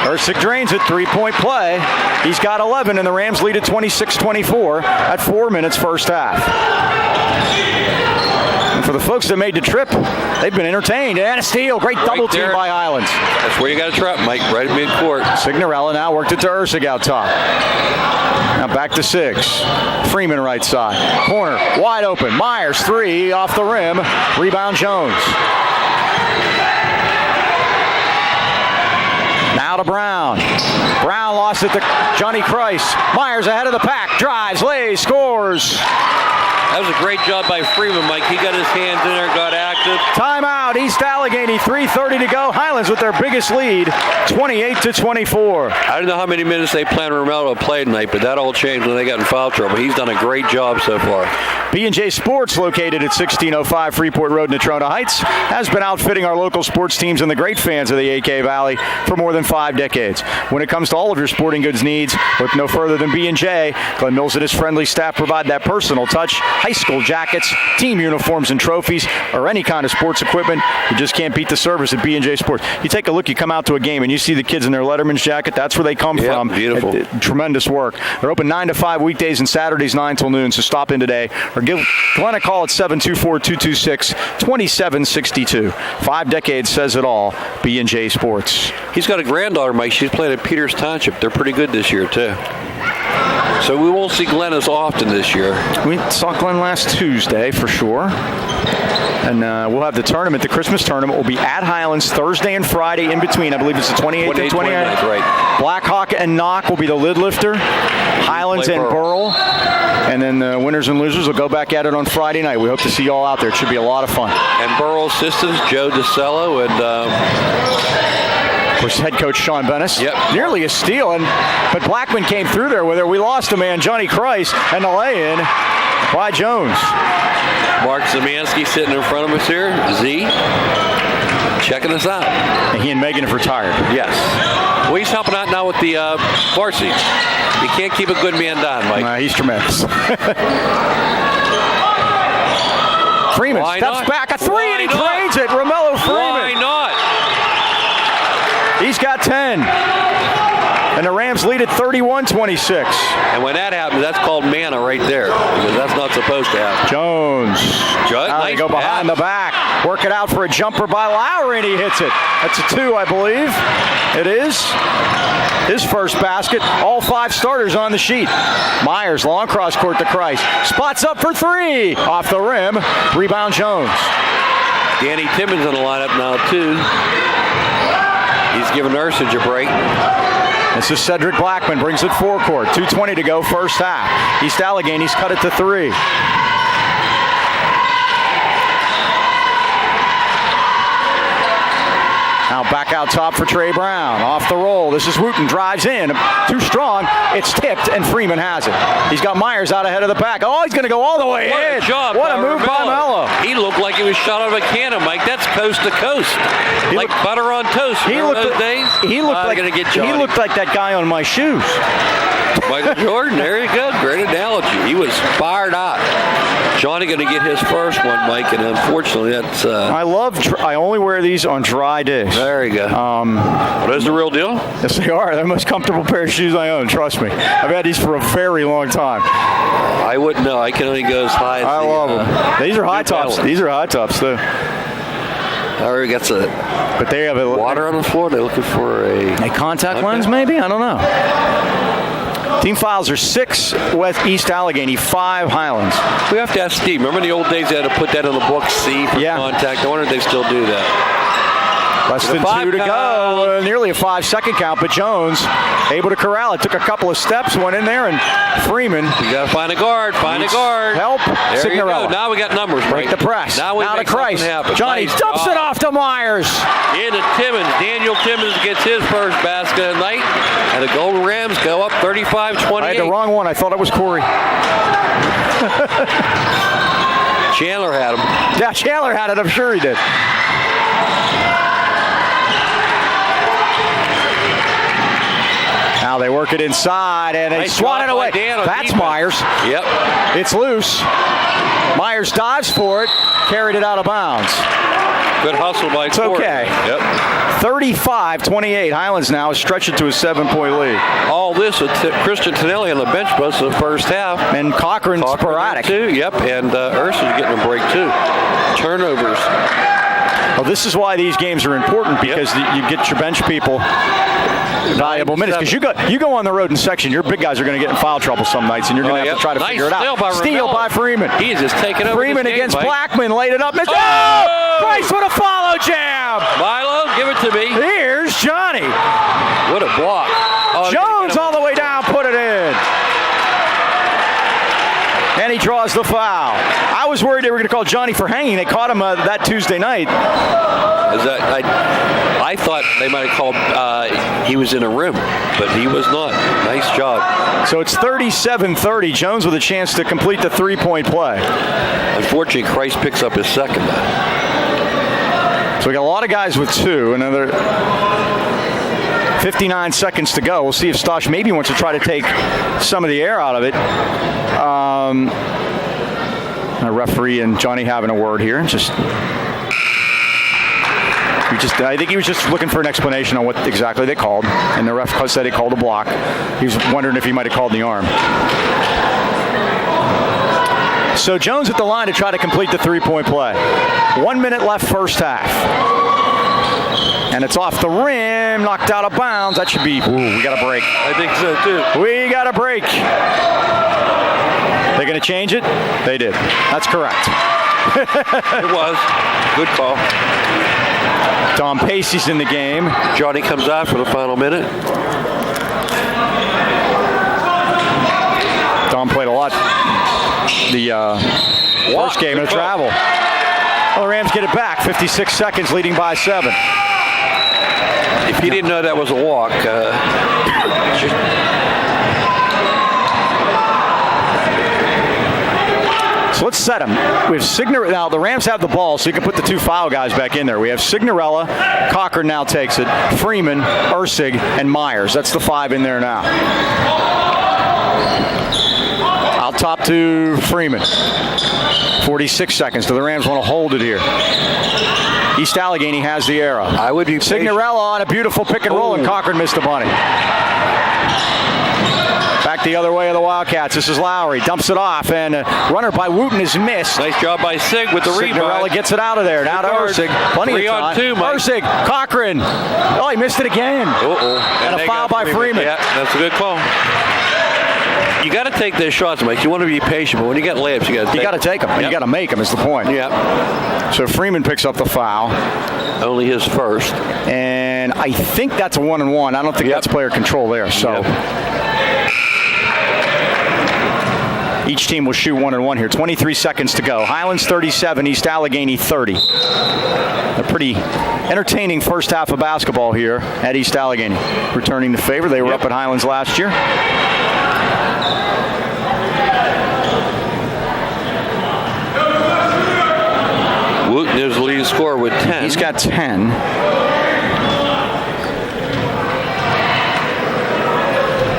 Speaker 1: Ersic drains it, three-point play. He's got 11, and the Rams lead at 26-24 at 4 minutes first half. And for the folks that made the trip, they've been entertained. And a steal, great double team by Highlands.
Speaker 2: That's where you got to trap, Mike, right at midcourt.
Speaker 1: Signorella now worked it to Ersic out top. Now back to 6. Freeman right side. Corner, wide open. Myers, 3, off the rim. Rebound Jones. Now to Brown. Brown lost it to Johnny Christ. Myers ahead of the pack. Drives, lays, scores.
Speaker 2: That was a great job by Freeman, Mike. He got his hands in there, got active.
Speaker 1: Timeout, East Allegheny, 3:30 to go. Highlands with their biggest lead, 28-24.
Speaker 2: I don't know how many minutes they plan Romello to play tonight, but that all changed when they got in foul trouble. He's done a great job so far.
Speaker 1: B&J Sports, located at 1605 Freeport Road, Natrona Heights, has been outfitting our local sports teams and the great fans of the AK Valley for more than 5 decades. When it comes to all of your sporting goods needs, look no further than B&J. Glenn Mills and his friendly staff provide that personal touch. High school jackets, team uniforms and trophies, or any kind of sports equipment, you just can't beat the service at B&J Sports. You take a look, you come out to a game, and you see the kids in their Letterman's jacket. That's where they come from.
Speaker 2: Beautiful.
Speaker 1: Tremendous work. They're open 9 to 5 weekdays and Saturdays 9 till noon, so stop in today or give Glenn a call at 724-226-2762. 5 decades says it all. B&J Sports.
Speaker 2: He's got a granddaughter, Mike. She's playing at Peters Township. They're pretty good this year, too. So we won't see Glenn as often this year.
Speaker 1: We saw Glenn last Tuesday for sure. And we'll have the tournament. The Christmas tournament will be at Highlands Thursday and Friday in between. I believe it's the 28th and 29th.
Speaker 2: Right.
Speaker 1: Blackhawk and Knock will be the lid lifter. Highlands and Burl. And then the winners and losers will go back at it on Friday night. We hope to see you all out there. It should be a lot of fun.
Speaker 2: And Burl assistants, Joe DeCello and...
Speaker 1: Of course, head coach Sean Bennis.
Speaker 2: Yep.
Speaker 1: Nearly a steal, but Blackman came through there with her. We lost a man, Johnny Christ, and the lay-in by Jones.
Speaker 2: Mark Zemansky sitting in front of us here. Z, checking us out.
Speaker 1: And he and Megan have retired.
Speaker 2: Yes. Well, he's helping out now with the varsity. You can't keep a good man down, Mike.
Speaker 1: He's tremendous. Freeman steps back, a 3, and he drains it. Romello Freeman.
Speaker 2: Why not?
Speaker 1: He's got 10. And the Rams lead at 31-26.
Speaker 2: And when that happens, that's called manna right there, because that's not supposed to happen.
Speaker 1: Jones. Now they go behind the back. Work it out for a jumper by Lowry, and he hits it. That's a 2, I believe. It is. His first basket. All 5 starters on the sheet. Myers, long cross court to Christ. Spots up for 3. Off the rim. Rebound Jones.
Speaker 2: Danny Timmons in the lineup now, too. He's giving Ersic a break.
Speaker 1: This is Cedric Blackman, brings it forecourt. 2:20 to go, first half. East Allegheny's cut it to 3. Now back out top for Trey Brown. Off the roll. This is Wooten. Drives in. Too strong. It's tipped, and Freeman has it. He's got Myers out ahead of the pack. Oh, he's going to go all the way in.
Speaker 2: What a job.
Speaker 1: What a move by Mello.
Speaker 2: He looked like he was shot out of a cannon, Mike. That's coast to coast. Like butter on toast.
Speaker 1: He looked
Speaker 2: those days?
Speaker 1: He looked like that guy on my shoes.
Speaker 2: Michael Jordan, there you go. Great analogy. He was fired up. Johnny going to get his first one, Mike, and unfortunately that's...
Speaker 1: I only wear these on dry days.
Speaker 2: There you go. Those the real deal?
Speaker 1: Yes, they are. They're the most comfortable pair of shoes I own, trust me. I've had these for a very long time.
Speaker 2: I wouldn't know. I can only go as high as
Speaker 1: I love them. These are high tops. These are high tops, too.
Speaker 2: Already got some
Speaker 1: but they have
Speaker 2: water on the floor. They're looking for a
Speaker 1: contact lens, maybe? I don't know. Team fouls are 6 West East Allegheny, 5 Highlands.
Speaker 2: We have to ask Steve. Remember the old days they had to put that on the book, C for contact? I wonder if they still do that.
Speaker 1: Less than 2 to go. Nearly a 5-second count, but Jones able to corral it. Took a couple of steps, went in there, and Freeman.
Speaker 2: You got to find a guard. Find a guard.
Speaker 1: Help.
Speaker 2: There
Speaker 1: Signorella.
Speaker 2: You go. Now we got numbers.
Speaker 1: Break the press.
Speaker 2: Now
Speaker 1: to Christ. Johnny dumps it off to Myers.
Speaker 2: Into Timmons. Daniel Timmons gets his first basket of the night. And the Golden Rams go up 35-28.
Speaker 1: I had the wrong one. I thought it was Corey.
Speaker 2: Chandler had him.
Speaker 1: Yeah, Chandler had it. I'm sure he did. Now they work it inside, and they swat it away. That's Myers.
Speaker 2: Yep.
Speaker 1: It's loose. Myers dives for it, carried it out of bounds.
Speaker 2: Good hustle by
Speaker 1: It's
Speaker 2: Court.
Speaker 1: okay.
Speaker 2: Yep.
Speaker 1: 35-28. Highlands now has stretched it to a 7-point lead.
Speaker 2: All this with Christian Tonelli on the bench most of the first half.
Speaker 1: And Cochran sporadic.
Speaker 2: Too. Yep, and Ursa's getting a break too. Turnovers.
Speaker 1: Well, this is why these games are important, because you get your bench people valuable minutes. Because you go on the road in section, your big guys are going to get in foul trouble some nights, and you're going to have to try to figure it out. Steal by Freeman.
Speaker 2: He is just taking over.
Speaker 1: Freeman
Speaker 2: this game,
Speaker 1: against
Speaker 2: Mike.
Speaker 1: Blackman, laid it up. Missed. Price with a follow jam.
Speaker 2: Milo, give it to me.
Speaker 1: Here's Johnny.
Speaker 2: What a block. Oh,
Speaker 1: Jones all the way down, put it in. And he draws the foul. I was worried they were going to call Johnny for hanging. They caught him that Tuesday night.
Speaker 2: I thought they might have called he was in a rim, but he was not. Nice job.
Speaker 1: So it's 37-30. Jones with a chance to complete the three-point play.
Speaker 2: Unfortunately, Christ picks up his second.
Speaker 1: So we got a lot of guys with two. Another 59 seconds to go. We'll see if Stosh maybe wants to try to take some of the air out of it. A referee and Johnny having a word here. I think he was just looking for an explanation on what exactly they called, and the ref said he called a block. He was wondering if he might have called the arm. So Jones at the line to try to complete the three-point play. 1 minute left first half. And it's off the rim, knocked out of bounds. That should be, we got a break.
Speaker 2: I think so, too.
Speaker 1: We got a break. They're going to change it? They did. That's correct.
Speaker 2: It was. Good call.
Speaker 1: Tom Pacey's in the game.
Speaker 2: Johnny comes out for the final minute.
Speaker 1: Dom played a lot the first game of travel. Well, the Rams get it back. 56 seconds, leading by 7.
Speaker 2: If he didn't know that was a walk,
Speaker 1: so let's set them. We have Signorella. Now, the Rams have the ball, so you can put the two foul guys back in there. We have Signorella. Cochran now takes it. Freeman, Ursig, and Myers. That's the 5 in there now. Out top to Freeman. 46 seconds. Do the Rams want to hold it here? East Allegheny has the arrow.
Speaker 2: I would be
Speaker 1: Signorella on a beautiful pick and roll, and Cochran missed the bunny. Back the other way of the Wildcats. This is Lowry. Dumps it off, and a runner by Wooten is missed.
Speaker 2: Nice job by Sig with the rebound.
Speaker 1: Signorella gets it out of there. Now to Ursig. Plenty of time.
Speaker 2: 3 on 2, Mike.
Speaker 1: Ursig. Cochran. Oh, he missed it again. And a foul by Freeman.
Speaker 2: Yeah, that's a good call. You got to take those shots, Mike. You want to be patient, but when you got layups, you got to take them.
Speaker 1: And you got to make them is the point.
Speaker 2: Yeah.
Speaker 1: So Freeman picks up the foul.
Speaker 2: Only his first.
Speaker 1: And I think that's a 1-and-1. I don't think that's player control there. So each team will shoot 1-and-1 here. 23 seconds to go. Highlands 37, East Allegheny 30. A pretty entertaining first half of basketball here at East Allegheny. Returning the favor. They were up at Highlands last year.
Speaker 2: Wooten is the leading scorer with 10.
Speaker 1: He's got 10.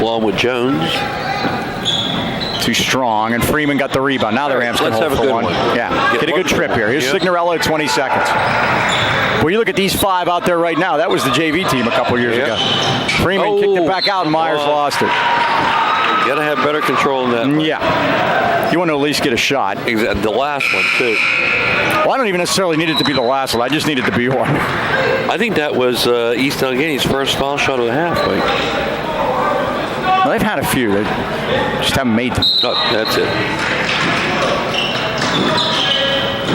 Speaker 2: Along with Jones.
Speaker 1: Too strong, and Freeman got the rebound. Now the Rams can hold for one. Yeah, get a good trip here. Here's Signorella at 20 seconds. Well, you look at these 5 out there right now. That was the JV team a couple years ago. Freeman kicked it back out, and Myers lost it.
Speaker 2: You got to have better control in that one.
Speaker 1: Yeah. You want to at least get a shot.
Speaker 2: Exactly. The last one, too.
Speaker 1: Well, I don't even necessarily need it to be the last one. I just need it to be one.
Speaker 2: I think that was East Allegheny's first foul shot of the half. Like.
Speaker 1: Well, they've had a few. They just haven't made them.
Speaker 2: Oh, that's it.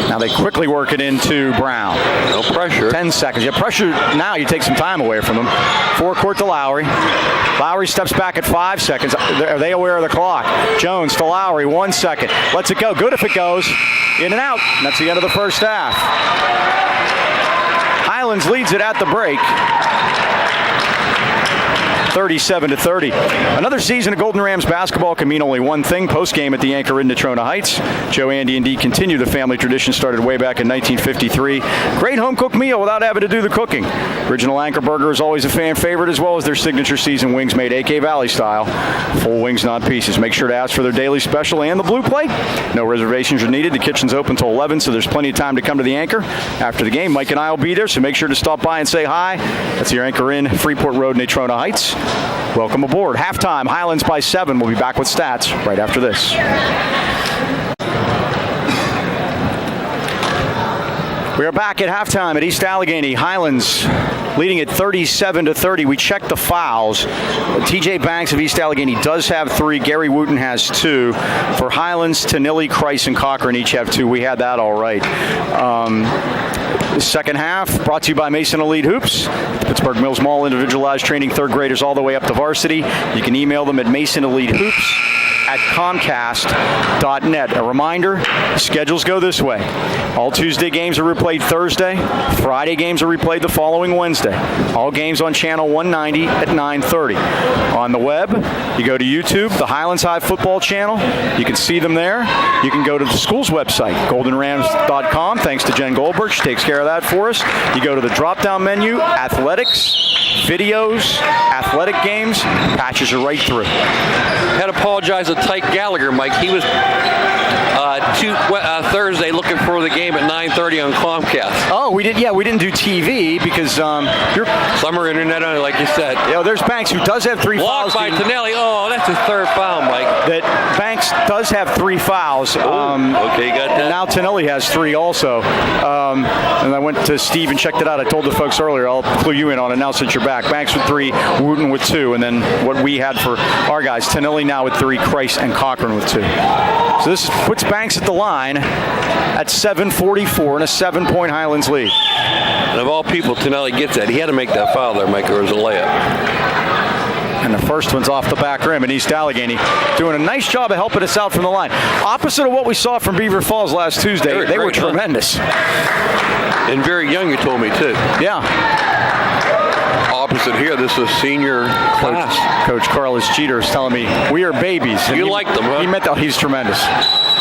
Speaker 1: Now they quickly work it into Brown.
Speaker 2: No pressure.
Speaker 1: 10 seconds. You pressure now, you take some time away from them. Forecourt to Lowry. Lowry steps back at 5 seconds. Are they aware of the clock? Jones to Lowry, 1 second. Lets it go. Good if it goes. In and out. And that's the end of the first half. Highlands leads it at the break. 37-30. Another season of Golden Rams basketball can mean only one thing: post-game at the Anchor in Natrona Heights. Joe, Andy, and Dee continue the family tradition started way back in 1953. Great home-cooked meal without having to do the cooking. Original Anchor Burger is always a fan favorite, as well as their signature seasoned wings made AK Valley style. Full wings, not pieces. Make sure to ask for their daily special and the blue plate. No reservations are needed. The kitchen's open until 11, so there's plenty of time to come to the Anchor. After the game, Mike and I will be there, so make sure to stop by and say hi. That's your Anchor Inn, Freeport Road, Natrona Heights. Welcome aboard. Halftime, Highlands by 7. We'll be back with stats right after this. We are back at halftime at East Allegheny. Highlands leading at 37-30. We checked the fouls. TJ Banks of East Allegheny does have 3. Gary Wooten has 2. For Highlands, Tanilli, Christ, and Cochran each have 2. We had that all right. The second half brought to you by Mason Elite Hoops. Pittsburgh Mills Mall individualized training third graders all the way up to varsity. You can email them at masonelitehoops@comcast.net. A reminder, schedules go this way. All Tuesday games are replayed Thursday. Friday games are replayed the following Wednesday. All games on channel 190 at 9:30. On the web, you go to YouTube, the Highlands High football channel. You can see them there. You can go to the school's website, goldenrams.com. Thanks to Jen Goldberg. She takes care of that for us. You go to the drop-down menu, athletics, videos, athletic games, patches are right through.
Speaker 2: Had to apologize to Tyke Gallagher, Mike. He was Thursday looking for the game at 9:30 on Comcast.
Speaker 1: Oh, we didn't do TV because you're
Speaker 2: summer internet only, like you said.
Speaker 1: There's Banks, who does have 3 fouls.
Speaker 2: Blocked by Tanelli. Oh, that's his 3rd foul, Mike.
Speaker 1: That Banks does have 3 fouls.
Speaker 2: Okay, you got that.
Speaker 1: Now Tanelli has 3 also. And I went to Steve and checked it out. I told the folks earlier, I'll clue you in on it now since you're back. Banks with 3, Wooten with 2, and then what we had for our guys, Tanelli now with 3, Christ and Cochran with 2. So this puts Banks at the line at 7:44 and a 7-point Highlands lead.
Speaker 2: And of all people, Tanelli gets that. He had to make that foul there, Mike, or it was a layup.
Speaker 1: And the first one's off the back rim, and East Allegheny doing a nice job of helping us out from the line. Opposite of what we saw from Beaver Falls last Tuesday. They were tremendous.
Speaker 2: And very young, you told me, too.
Speaker 1: Yeah.
Speaker 2: Opposite here, this is senior class.
Speaker 1: Coach Carlos Jeter is telling me we are babies.
Speaker 2: And you like them, huh?
Speaker 1: He meant that. He's tremendous.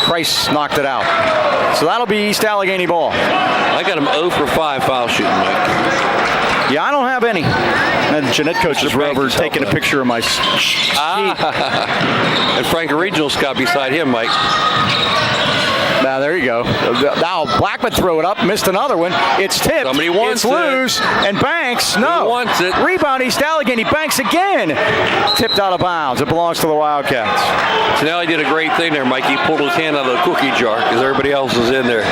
Speaker 1: Christ knocked it out. So that'll be East Allegheny ball.
Speaker 2: I got him 0 for 5 foul shooting, Mike.
Speaker 1: Yeah, I don't have any. And the Jeanette coach is over taking a picture of my
Speaker 2: And Frank Regional's got beside him, Mike.
Speaker 1: Now, there you go. Now, Blackman threw it up, missed another one. It's tipped.
Speaker 2: Somebody wants
Speaker 1: it's loose. And Banks, no.
Speaker 2: He wants it.
Speaker 1: Rebound, East Allegheny. Banks again. Tipped out of bounds. It belongs to the Wildcats.
Speaker 2: Tanelli did a great thing there, Mike. He pulled his hand out of the cookie jar because everybody else is in there.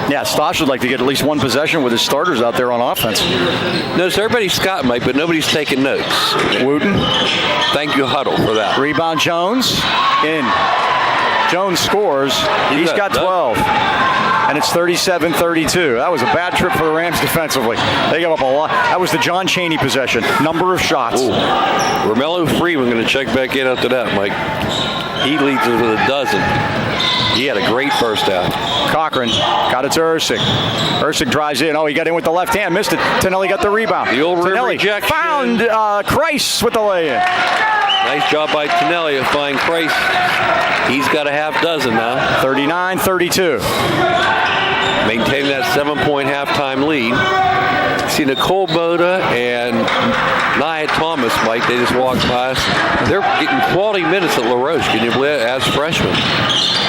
Speaker 1: Yeah, Stosh would like to get at least one possession with his starters out there on offense.
Speaker 2: Notice everybody's got Mike, but nobody's taking notes.
Speaker 1: Wooten.
Speaker 2: Thank you, Huddle, for that.
Speaker 1: Rebound, Jones. In. Jones scores. He's got 12. And it's 37-32. That was a bad trip for the Rams defensively. They gave up a lot. That was the John Chaney possession. Number of shots.
Speaker 2: Ooh. Romello Freeman going to check back in after that, Mike. He leads us with a dozen. He had a great first half.
Speaker 1: Cochran got it to Ersic. Ersic drives in. Oh, he got in with the left hand. Missed it. Tanelli got the rebound.
Speaker 2: The old
Speaker 1: Tanelli
Speaker 2: rejection.
Speaker 1: Found Christ with the lay-in.
Speaker 2: Nice job by Tanelli to find Christ. He's got a half dozen now.
Speaker 1: 39-32.
Speaker 2: Maintaining that 7-point halftime lead. See Nicole Boda and Nia Thomas, Mike, they just walked past. They're getting quality minutes at LaRoche. Can you believe it? As freshmen.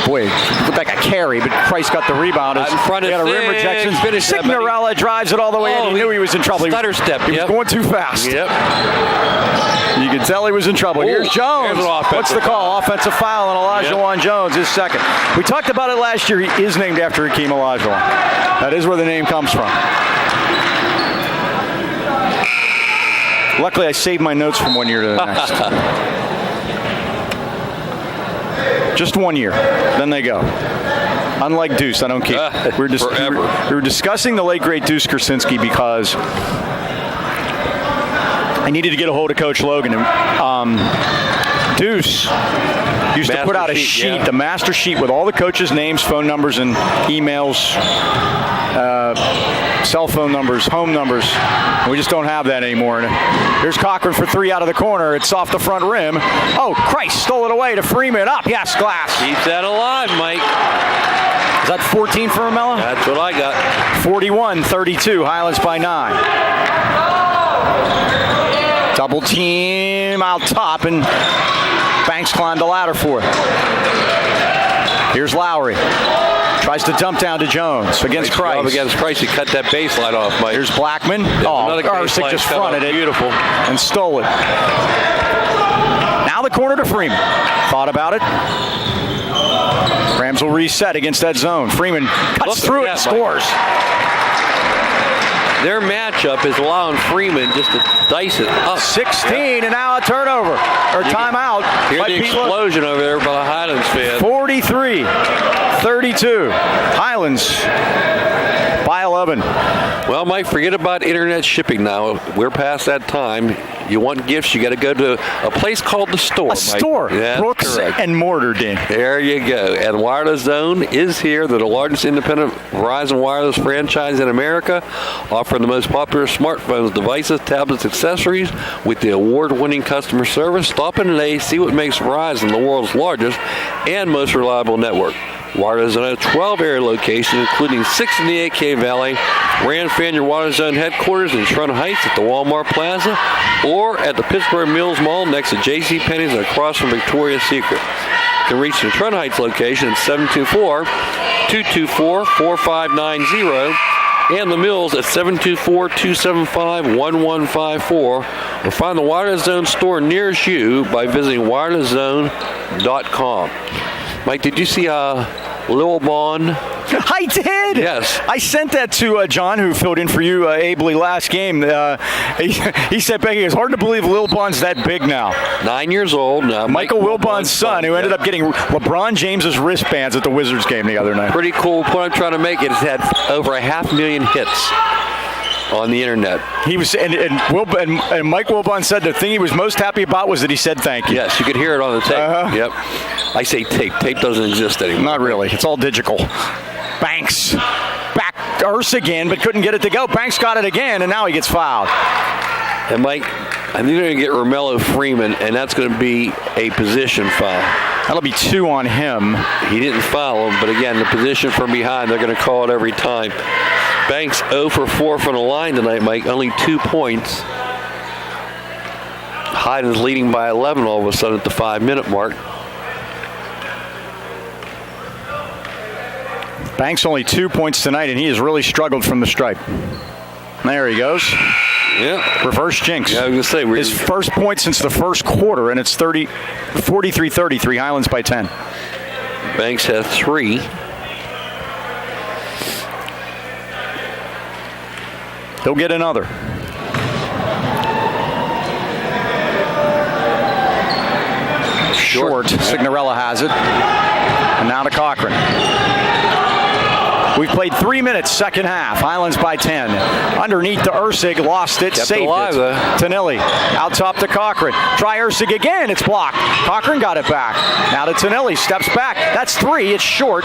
Speaker 1: Boy, it looked like a carry, but Christ got the rebound.
Speaker 2: Out in front of
Speaker 1: he had a rim rejection. Signorella drives it all the way in. He knew he was in trouble.
Speaker 2: Stutter step.
Speaker 1: He was going too fast.
Speaker 2: Yep.
Speaker 1: You can tell he was in trouble. Here's Jones. What's the call? Offensive foul on Elijah Juan Jones, his second. We talked about it last year. He is named after Hakeem Olajuwon. That is where the name comes from. Luckily, I saved my notes from one year to the next. Just 1 year. Then they go. Unlike Deuce, I don't keep. We were discussing the late, great Deuce Krasinski because I needed to get a hold of Coach Logan. And Deuce used to put out a sheet, the master sheet with all the coaches' names, phone numbers, and emails, cell phone numbers, home numbers. We just don't have that anymore. And here's Cochran for 3 out of the corner. It's off the front rim. Oh, Christ, stole it away to Freeman. Up, yes, glass.
Speaker 2: Keeps that alive, Mike.
Speaker 1: Is that 14 for Romella?
Speaker 2: That's what I got.
Speaker 1: 41-32, Highlands by 9. Double team out top, and Banks climbed the ladder for it. Here's Lowry. Tries to dump down to Jones against Christ.
Speaker 2: Against Christ, he cut that baseline off, Mike.
Speaker 1: Here's Blackman. Garsick just fronted it.
Speaker 2: Beautiful.
Speaker 1: And stole it. Now the corner to Freeman. Thought about it. Rams will reset against that zone. Freeman cuts through it and scores.
Speaker 2: Their matchup is allowing Freeman just to dice it up.
Speaker 1: 16, and now a turnover. Or timeout.
Speaker 2: Hear the explosion over there by the Highlands fan.
Speaker 1: 43-32. Highlands by 11.
Speaker 2: Well, Mike, forget about internet shipping now. We're past that time. You want gifts, you got to go to a place called The Store, Mike.
Speaker 1: Store.
Speaker 2: Yeah,
Speaker 1: Brooks
Speaker 2: correct.
Speaker 1: and Mortar, Dean.
Speaker 2: There you go. And Wireless Zone is here. They're the largest independent Verizon wireless franchise in America, offering the most popular smartphones, devices, tablets, accessories with the award-winning customer service. Stop in today, see what makes Verizon the world's largest and most reliable network. Wireless Zone has 12 area locations, including 6 in the AK Valley. Ran fan your Wireless Zone headquarters in Trent Heights at the Walmart Plaza or at the Pittsburgh Mills Mall next to JCPenney's and across from Victoria's Secret. You can reach the Trent Heights location at 724-224-4590 and the Mills at 724-275-1154 or find the Wireless Zone store nearest you by visiting wirelesszone.com. Mike, did you see Lil Bond?
Speaker 1: I did.
Speaker 2: Yes.
Speaker 1: I sent that to John, who filled in for you ably last game. He said, Becky, it's hard to believe Lil Bond's that big now.
Speaker 2: 9 years old.
Speaker 1: Michael Wilbon's son, who ended up getting LeBron James's wristbands at the Wizards game the other night.
Speaker 2: Pretty cool point I'm trying to make. It has had over 500,000 hits on the internet.
Speaker 1: He was, and Mike Wilbon said the thing he was most happy about was that he said thank you.
Speaker 2: Yes, you could hear it on the tape. Yep. I say tape. Tape doesn't exist anymore.
Speaker 1: Not really. It's all digital. Banks back Urs again, but couldn't get it to go. Banks got it again, and now he gets fouled.
Speaker 2: And Mike, I think they're going to get Romello Freeman, and that's going to be a position foul.
Speaker 1: That'll be 2 on him.
Speaker 2: He didn't foul him, but again, the position from behind, they're going to call it every time. Banks 0 for 4 from the line tonight, Mike. Only 2 points. Highlands leading by 11 all of a sudden at the 5-minute mark.
Speaker 1: Banks only 2 points tonight, and he has really struggled from the stripe. There he goes.
Speaker 2: Yeah.
Speaker 1: Reverse jinx.
Speaker 2: Yeah, I was going to say.
Speaker 1: His first point since the first quarter, and it's 43-33, Highlands by 10.
Speaker 2: Banks has 3.
Speaker 1: He'll get another. Short. Signorella has it. And now to Cochran. We've played 3 minutes, second half. Highlands by 10. Underneath to Ursig, lost it,
Speaker 2: Kept
Speaker 1: saved
Speaker 2: alive,
Speaker 1: it. Tonelli out top to Cochran. Try Ursig again, it's blocked. Cochran got it back. Now to Tonelli, steps back. That's 3, it's short.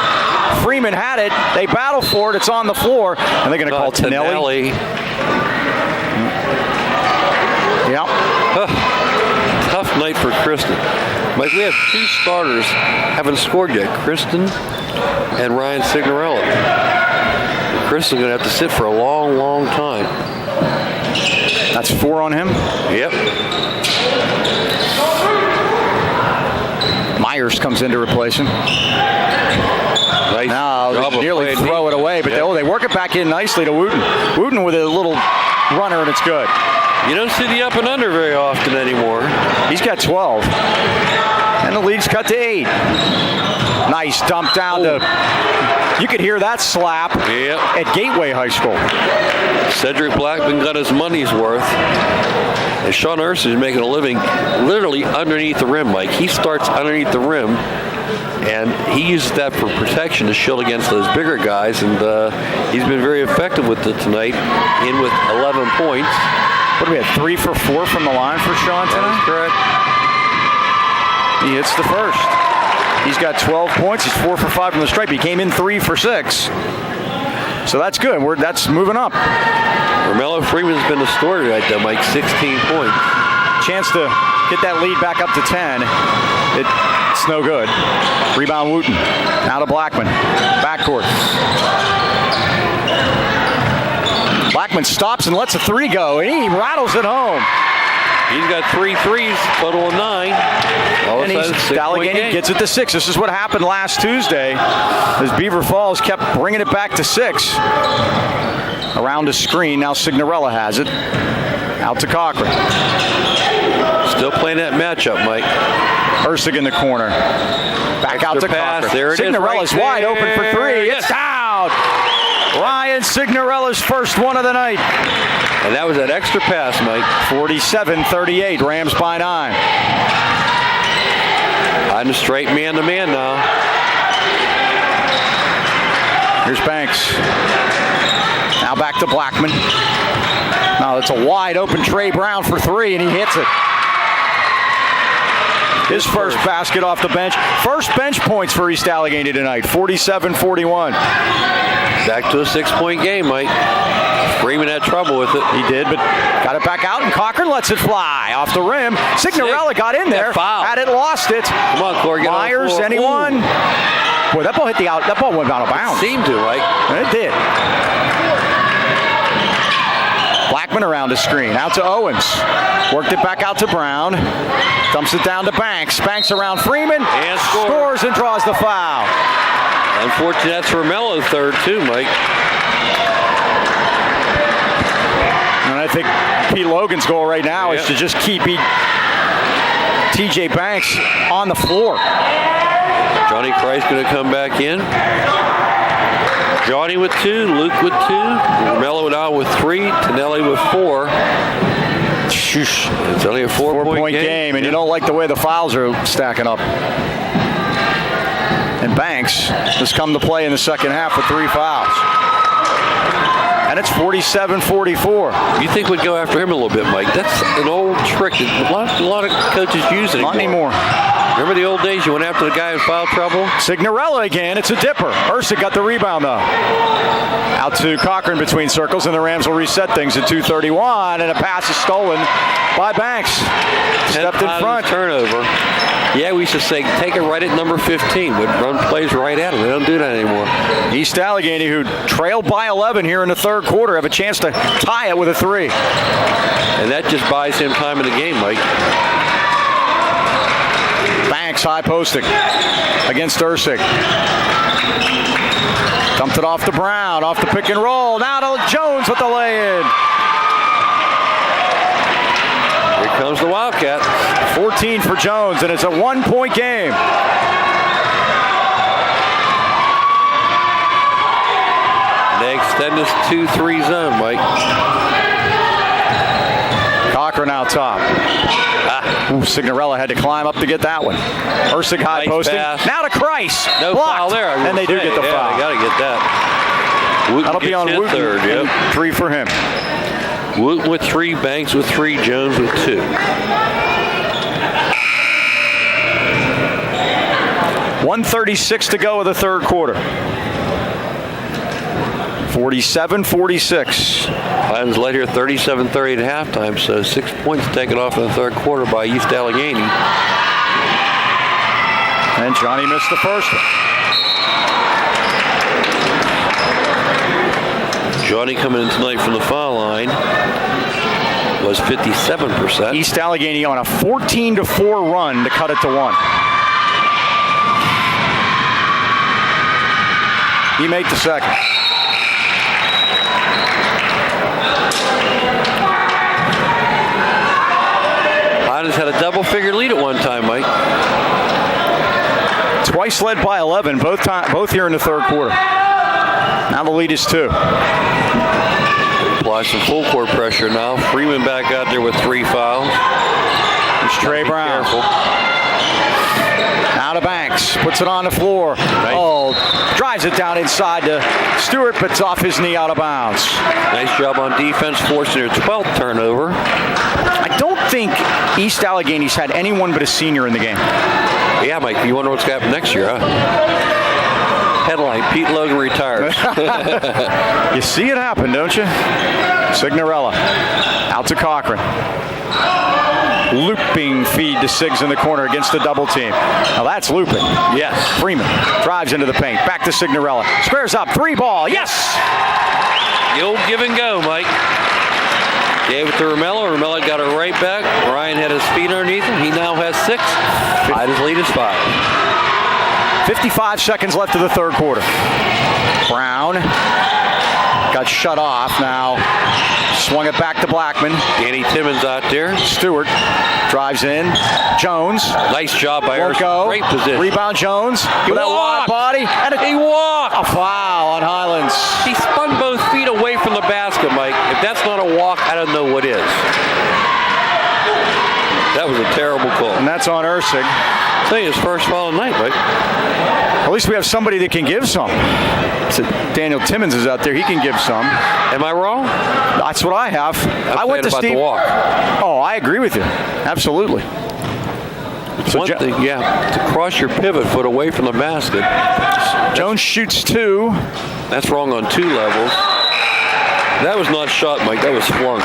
Speaker 1: Freeman had it. They battle for it, it's on the floor. And they're going to call Tonelli. Yep.
Speaker 2: Tough night for Kristen. Mike, we have 2 starters haven't scored yet. Kristen and Ryan Signorella. Kristen's going to have to sit for a long, long time.
Speaker 1: That's 4 on him?
Speaker 2: Yep.
Speaker 1: Myers comes in to replace him.
Speaker 2: Nice.
Speaker 1: Now they nearly throw it away, but they work it back in nicely to Wooten. Wooten with a little runner, and it's good.
Speaker 2: You don't see the up and under very often anymore.
Speaker 1: He's got 12. And the lead's cut to 8. Nice dump down to... You could hear that slap at Gateway High School.
Speaker 2: Cedric Blackman got his money's worth. And Sean Urs is making a living literally underneath the rim, Mike. He starts underneath the rim, and he uses that for protection to shield against those bigger guys, and he's been very effective with it tonight, in with 11 points.
Speaker 1: What do we have, 3 for 4 from the line for Sean tonight?
Speaker 2: That's correct.
Speaker 1: He hits the first. He's got 12 points. He's 4 for 5 from the stripe. He came in 3 for 6. So that's good. That's moving up.
Speaker 2: Romello Freeman's been the story right there, Mike. 16 points.
Speaker 1: Chance to get that lead back up to 10. It's no good. Rebound Wooten. Now to Blackman. Backcourt. Blackman stops and lets a three go, and he rattles it home.
Speaker 2: He's got 3 threes, total of 9.
Speaker 1: And Allegheny gets it to 6. This is what happened last Tuesday as Beaver Falls kept bringing it back to 6. Around the screen, now Signorella has it. Out to Cochran.
Speaker 2: Still playing that matchup, Mike.
Speaker 1: Ursig in the corner. Back out to
Speaker 2: pass.
Speaker 1: Cochran.
Speaker 2: There it is.
Speaker 1: Signorella's
Speaker 2: Right
Speaker 1: wide open for 3.
Speaker 2: Yes.
Speaker 1: It's out. Ryan Signorella's first one of the night.
Speaker 2: And that was that extra pass, Mike.
Speaker 1: 47-38. Rams by 9.
Speaker 2: On the straight man-to-man now.
Speaker 1: Here's Banks. Now back to Blackman. Now it's a wide open Trey Brown for 3, and he hits it. His first basket off the bench. First bench points for East Allegheny tonight. 47-41.
Speaker 2: Back to a 6-point game, Mike. Freeman had trouble with it.
Speaker 1: He did, but got it back out, and Cochran lets it fly off the rim. Signorella got in there, had it, lost it.
Speaker 2: Come on, Corey.
Speaker 1: Myers, anyone? Boy, that ball hit the out. That ball went out of bounds.
Speaker 2: It seemed to, Mike.
Speaker 1: It did. Blackman around the screen. Out to Owens. Worked it back out to Brown. Dumps it down to Banks. Banks around Freeman.
Speaker 2: And
Speaker 1: scores and draws the foul.
Speaker 2: Unfortunately, that's Romello third too, Mike.
Speaker 1: And I think Pete Logan's goal right now is to just keep T.J. Banks on the floor.
Speaker 2: Johnny Christ going to come back in. Johnny with 2, Luke with 2, Romello now with 3, Tonelli with 4. It's only a 4-point game.
Speaker 1: And you don't like the way the fouls are stacking up. And Banks has come to play in the second half with 3 fouls. And it's 47-44.
Speaker 2: You think we'd go after him a little bit, Mike? That's an old trick. A lot of coaches use it
Speaker 1: Not anymore.
Speaker 2: Remember the old days you went after the guy in foul trouble?
Speaker 1: Signorella again. It's a dipper. Ursig got the rebound, though. Out to Cochran between circles, and the Rams will reset things at 2:31, and a pass is stolen by Banks. Stepped in front.
Speaker 2: Turnover. Yeah, we used to say, take it right at number 15. We'd run plays right at him. They don't do that anymore.
Speaker 1: East Allegheny, who trailed by 11 here in the third quarter, have a chance to tie it with a 3.
Speaker 2: And that just buys him time in the game, Mike.
Speaker 1: Banks high posting against Ursig. Dumped it off to Brown, off the pick and roll. Now to Jones with the lay-in.
Speaker 2: Here comes the Wildcat.
Speaker 1: 14 for Jones, and it's a 1-point game.
Speaker 2: They extend this 2-3 zone, Mike.
Speaker 1: Cochran out top. Signorella had to climb up to get that one. Ursig high posting.
Speaker 2: Pass.
Speaker 1: Now to Christ.
Speaker 2: No
Speaker 1: blocked.
Speaker 2: foul there.
Speaker 1: And they do get the foul.
Speaker 2: They got to get that. Wooten
Speaker 1: That'll be on Wooten.
Speaker 2: Third, yep.
Speaker 1: 3 for him.
Speaker 2: Wooten with 3, Banks with 3, Jones with 2.
Speaker 1: .136 to go of the third quarter. 47-46.
Speaker 2: Highlands led here 37-30 at halftime, so 6 points taken off in the third quarter by East Allegheny.
Speaker 1: And Johnny missed the first one.
Speaker 2: Johnny coming in tonight from the foul line was 57%.
Speaker 1: East Allegheny on a 14-4 run to cut it to 1. He made the second.
Speaker 2: Highlands had a double-figure lead at one time, Mike.
Speaker 1: Twice led by 11, both here in the third quarter. Now the lead is 2.
Speaker 2: Apply some full court pressure now. Freeman back out there with 3 fouls.
Speaker 1: It's Trey Brown.
Speaker 2: Careful.
Speaker 1: Now to Banks. Puts it on the floor.
Speaker 2: Nice.
Speaker 1: Oh, drives it down inside to Stewart, but it's off his knee out of bounds.
Speaker 2: Nice job on defense, forcing their 12th turnover.
Speaker 1: I don't think East Allegheny's had anyone but a senior in the game.
Speaker 2: Yeah, Mike, you wonder what's going to happen next year, huh? Headline, Pete Logan retires.
Speaker 1: You see it happen, don't you? Signorella out to Cochran. Looping feed to Siggs in the corner against the double team. Now that's looping.
Speaker 2: Yes.
Speaker 1: Freeman drives into the paint. Back to Signorella. Squares up. 3 ball. Yes!
Speaker 2: The old give and go, Mike. Gave it to Romello. Romello got it right back. Ryan had his feet underneath him. He now has 6. His lead is 5.
Speaker 1: 55 seconds left of the third quarter. Brown got shut off. Now swung it back to Blackman.
Speaker 2: Danny Timmons out there.
Speaker 1: Stewart drives in. Jones.
Speaker 2: Nice job by
Speaker 1: Won't
Speaker 2: Erskine.
Speaker 1: go.
Speaker 2: Great position.
Speaker 1: Rebound Jones. With that wide
Speaker 2: walked.
Speaker 1: body. And
Speaker 2: He walked.
Speaker 1: a foul on Highlands.
Speaker 2: He spun both feet away from the basket, Mike. If that's not a walk, I don't know what is. That was a terrible call.
Speaker 1: And that's on Ursig.
Speaker 2: I tell you, his first foul of the night, Mike.
Speaker 1: At least we have somebody that can give some. So Daniel Timmons is out there. He can give some.
Speaker 2: Am I wrong?
Speaker 1: That's what I have. I went to
Speaker 2: about
Speaker 1: Steve.
Speaker 2: the walk.
Speaker 1: Oh, I agree with you. Absolutely.
Speaker 2: It's one thing, to cross your pivot foot away from the basket.
Speaker 1: Jones shoots 2.
Speaker 2: That's wrong on 2 levels. That was not shot, Mike. That was flung.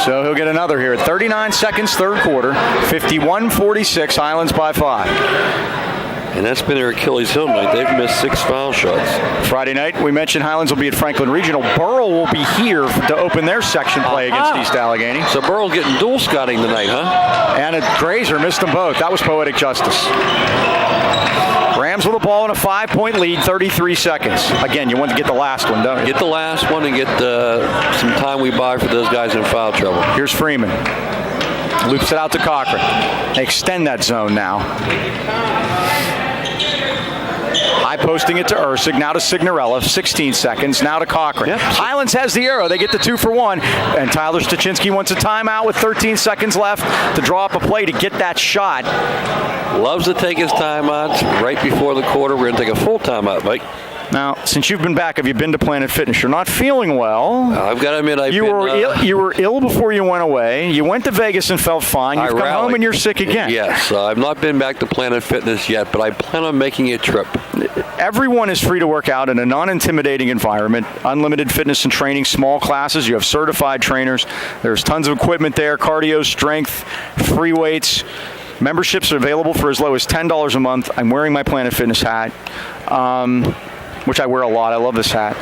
Speaker 1: So he'll get another here at 39 seconds, third quarter. 51-46, Highlands by 5.
Speaker 2: And that's been their Achilles heel night. They've missed 6 foul shots.
Speaker 1: Friday night, we mentioned Highlands will be at Franklin Regional. Burrell will be here to open their section play against East Allegheny.
Speaker 2: So Burrell getting dual scouting tonight, huh?
Speaker 1: And Grazer missed them both. That was poetic justice. Rams with the ball in a 5-point lead, 33 seconds. Again, you want to get the last one, don't you?
Speaker 2: Get the last one and get some time we buy for those guys in foul trouble.
Speaker 1: Here's Freeman. Loops it out to Cochran. They extend that zone now. High posting it to Ursig, now to Signorella, 16 seconds, now to Cochran.
Speaker 2: Yep.
Speaker 1: Highlands has the arrow, they get the 2 for 1, and Tyler Stachinski wants a timeout with 13 seconds left to draw up a play to get that shot.
Speaker 2: Loves to take his timeouts right before the quarter. We're going to take a full timeout, Mike.
Speaker 1: Now, since you've been back, have you been to Planet Fitness? You're not feeling well.
Speaker 2: I've got to admit,
Speaker 1: You were ill before you went away. You went to Vegas and felt fine. You've come home and you're sick again.
Speaker 2: Yes, I've not been back to Planet Fitness yet, but I plan on making a trip.
Speaker 1: Everyone is free to work out in a non-intimidating environment. Unlimited fitness and training, small classes. You have certified trainers. There's tons of equipment there, cardio, strength, free weights. Memberships are available for as low as $10 a month. I'm wearing my Planet Fitness hat, which I wear a lot. I love this hat.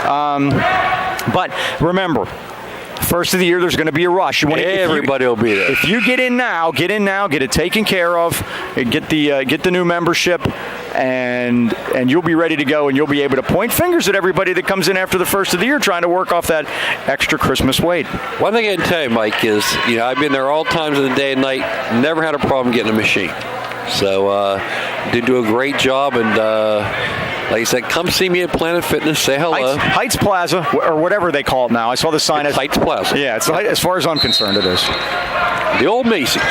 Speaker 1: But remember, first of the year, there's going to be a rush.
Speaker 2: Everybody will be there.
Speaker 1: If you get in now, get it taken care of, get the new membership, and you'll be ready to go, and you'll be able to point fingers at everybody that comes in after the first of the year trying to work off that extra Christmas weight.
Speaker 2: One thing I can tell you, Mike, is I've been there all times of the day and night, never had a problem getting a machine. So did do a great job, and like I said, come see me at Planet Fitness. Say hello.
Speaker 1: Heights Plaza, or whatever they call it now. I saw the sign.
Speaker 2: It's Heights Plaza.
Speaker 1: Yeah, it's as far as I'm concerned, it is.
Speaker 2: The old Macy's.